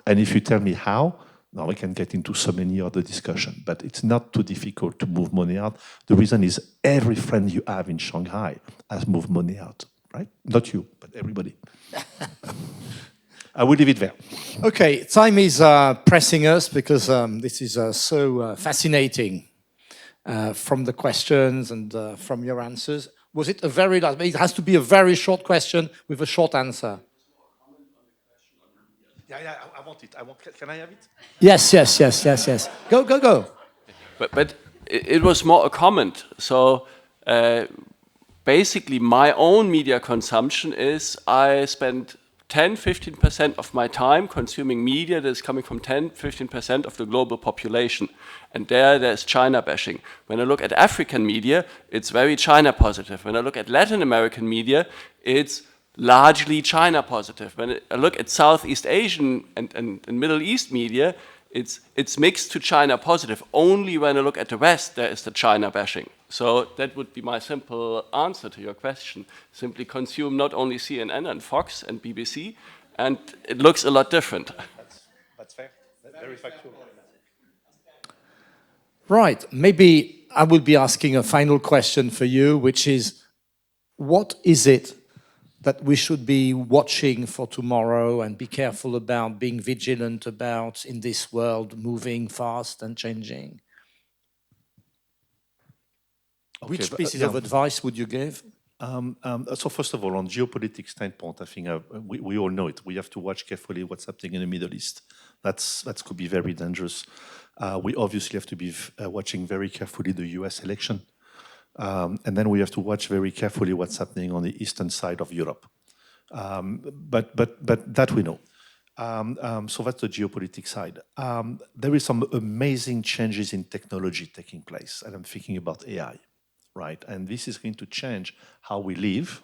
And if you tell me how, now we can get into so many other discussions, but it's not too difficult to move money out. The reason is every friend you have in Shanghai has moved money out, right? Not you, but everybody. I will leave it there. Okay, time is pressing us because this is so fascinating from the questions and from your answers. Was it a very last? It has to be a very short question with a short answer. Yeah, I want it. Can I have it? Yes. Go. But it was more a comment. So basically, my own media consumption is I spend 10-15% of my time consuming media that is coming from 10-15% of the global population. And there's China bashing. When I look at African media, it's very China positive. When I look at Latin American media, it's largely China positive. When I look at Southeast Asian and Middle East media, it's mixed to China positive. Only when I look at the West, there is the China bashing. So that would be my simple answer to your question. Simply consume not only CNN and Fox and BBC, and it looks a lot different. That's fair. Very factual. Right. Maybe I will be asking a final question for you, which is, what is it that we should be watching for tomorrow and be careful about, being vigilant about in this world moving fast and changing? Okay, Which pieces of advice would you give? So first of all, on geopolitics standpoint, I think we all know it. We have to watch carefully what's happening in the Middle East. That could be very dangerous. We obviously have to be watching very carefully the US election. And then we have to watch very carefully what's happening on the eastern side of Europe. But that we know. So that's the geopolitics side. There is some amazing changes in technology taking place, and I'm thinking about AI, right? And this is going to change how we live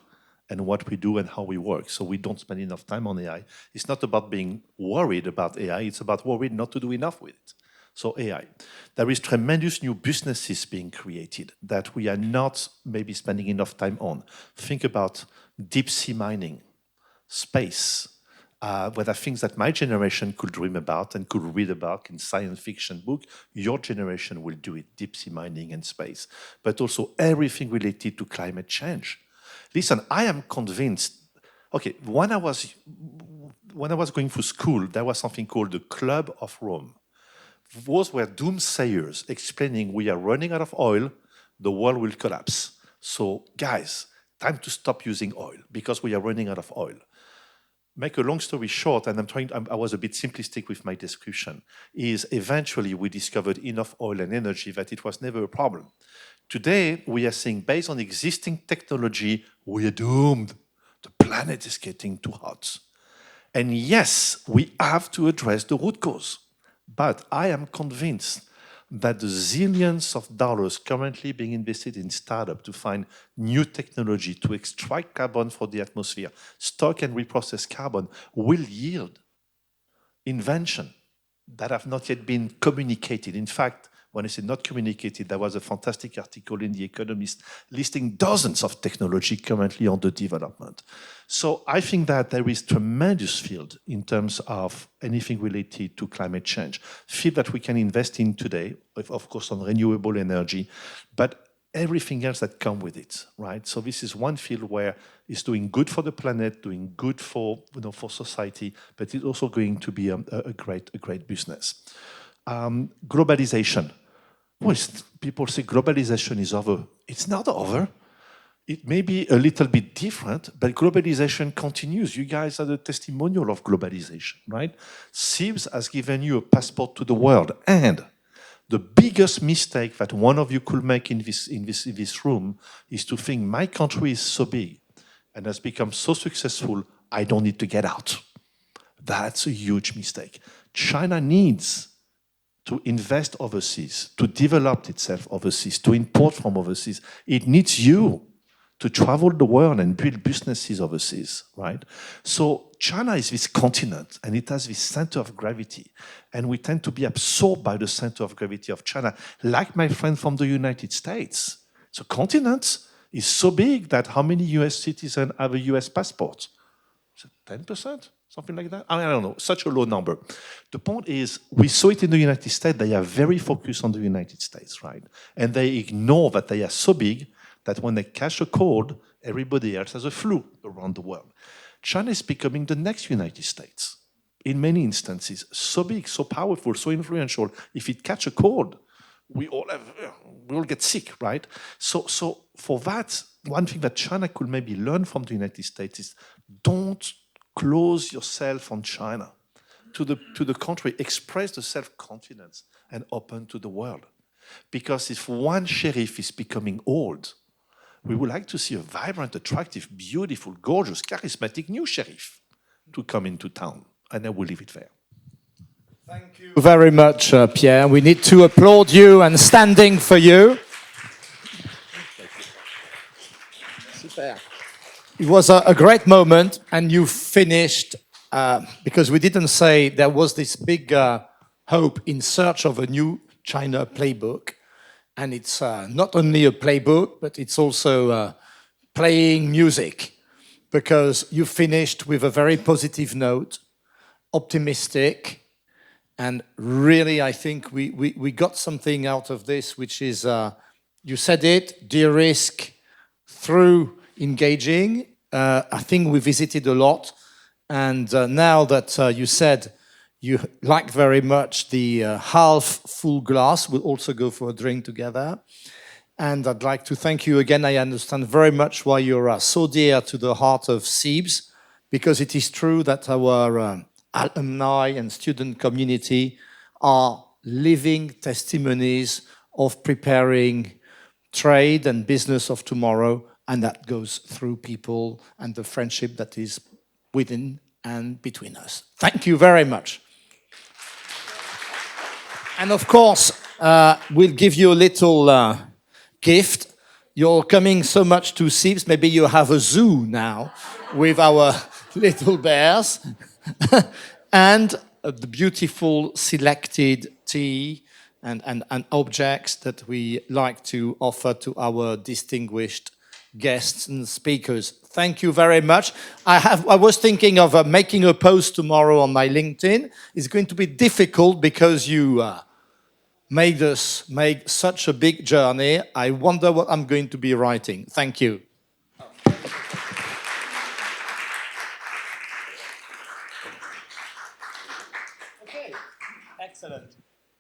and what we do and how we work. So we don't spend enough time on AI. It's not about being worried about AI, it's about worried not to do enough with it. So AI. There is tremendous new businesses being created that we are not maybe spending enough time on. Think about deep sea mining, space, where there are things that my generation could dream about and could read about in science fiction book. Your generation will do it, deep sea mining and space. But also everything related to climate change. Listen, I am convinced, okay, when I was going through school, there was something called the Club of Rome. Those were doomsayers explaining we are running out of oil, the world will collapse. So guys, time to stop using oil because we are running out of oil. Make a long story short, and I was a bit simplistic with my description, is eventually we discovered enough oil and energy that it was never a problem. Today, we are saying based on existing technology, we are doomed. The planet is getting too hot. And yes, we have to address the root cause. But I am convinced that the zillions of dollars currently being invested in startups to find new technology to extract carbon from the atmosphere, stock and reprocess carbon, will yield invention that have not yet been communicated. In fact, when I say not communicated, there was a fantastic article in The Economist listing dozens of technology currently under development. So I think that there is tremendous field in terms of anything related to climate change. Field that we can invest in today, of course on renewable energy, but everything else that come with it, right? So this is one field where it's doing good for the planet, doing good for, for society, but it's also going to be a great business. Globalization. Well, people say globalization is over. It's not over. It may be a little bit different, but globalization continues. You guys are the testimonial of globalization, right? CEIBS has given you a passport to the world, and the biggest mistake that one of you could make in this room is to think my country is so big and has become so successful, I don't need to get out. That's a huge mistake. China needs to invest overseas, to develop itself overseas, to import from overseas. It needs you to travel the world and build businesses overseas, right? So China is this continent, and it has this center of gravity, and we tend to be absorbed by the center of gravity of China, like my friend from the United States. So continent is so big that how many US citizens have a US passport? Is it 10%? Something like that? I mean, I don't know, such a low number. The point is, we saw it in the United States, they are very focused on the United States, right? And they ignore that they are so big that when they catch a cold, everybody else has a flu around the world. China is becoming the next United States. In many instances, so big, so powerful, so influential. If it catch a cold, we all get sick, right? So for that, one thing that China could maybe learn from the United States is don't close yourself on China. To the contrary, express the self-confidence and open to the world. Because if one sheriff is becoming old, we would like to see a vibrant, attractive, beautiful, gorgeous, charismatic new sheriff to come into town. And I will leave it there. Thank you very much, Pierre. We need to applaud you and standing for you. Super. It was a great moment, and you finished, because we didn't say there was this big hope in search of a new China Playbook. And it's not only a playbook, but it's also playing music, because you finished with a very positive note, optimistic, and really I think we got something out of this, which is, you said it, Derisk, through engaging. I think we visited a lot, and now that you said you like very much the half-full glass. We'll also go for a drink together. And I'd like to thank you again. I understand very much why you're so dear to the heart of CEIBS, because it is true that our alumni and student community are living testimonies of preparing trade and business of tomorrow, and that goes through people and the friendship that is within and between us. Thank you very much. And of course, we'll give you a little gift. You're coming so much to CEIBS, maybe you have a zoo now with our little bears. And the beautiful selected tea and objects that we like to offer to our distinguished guests and speakers. Thank you very much. I was thinking of making a post tomorrow on my LinkedIn. It's going to be difficult because you made us make such a big journey. I wonder what I'm going to be writing. Thank you. Okay, excellent.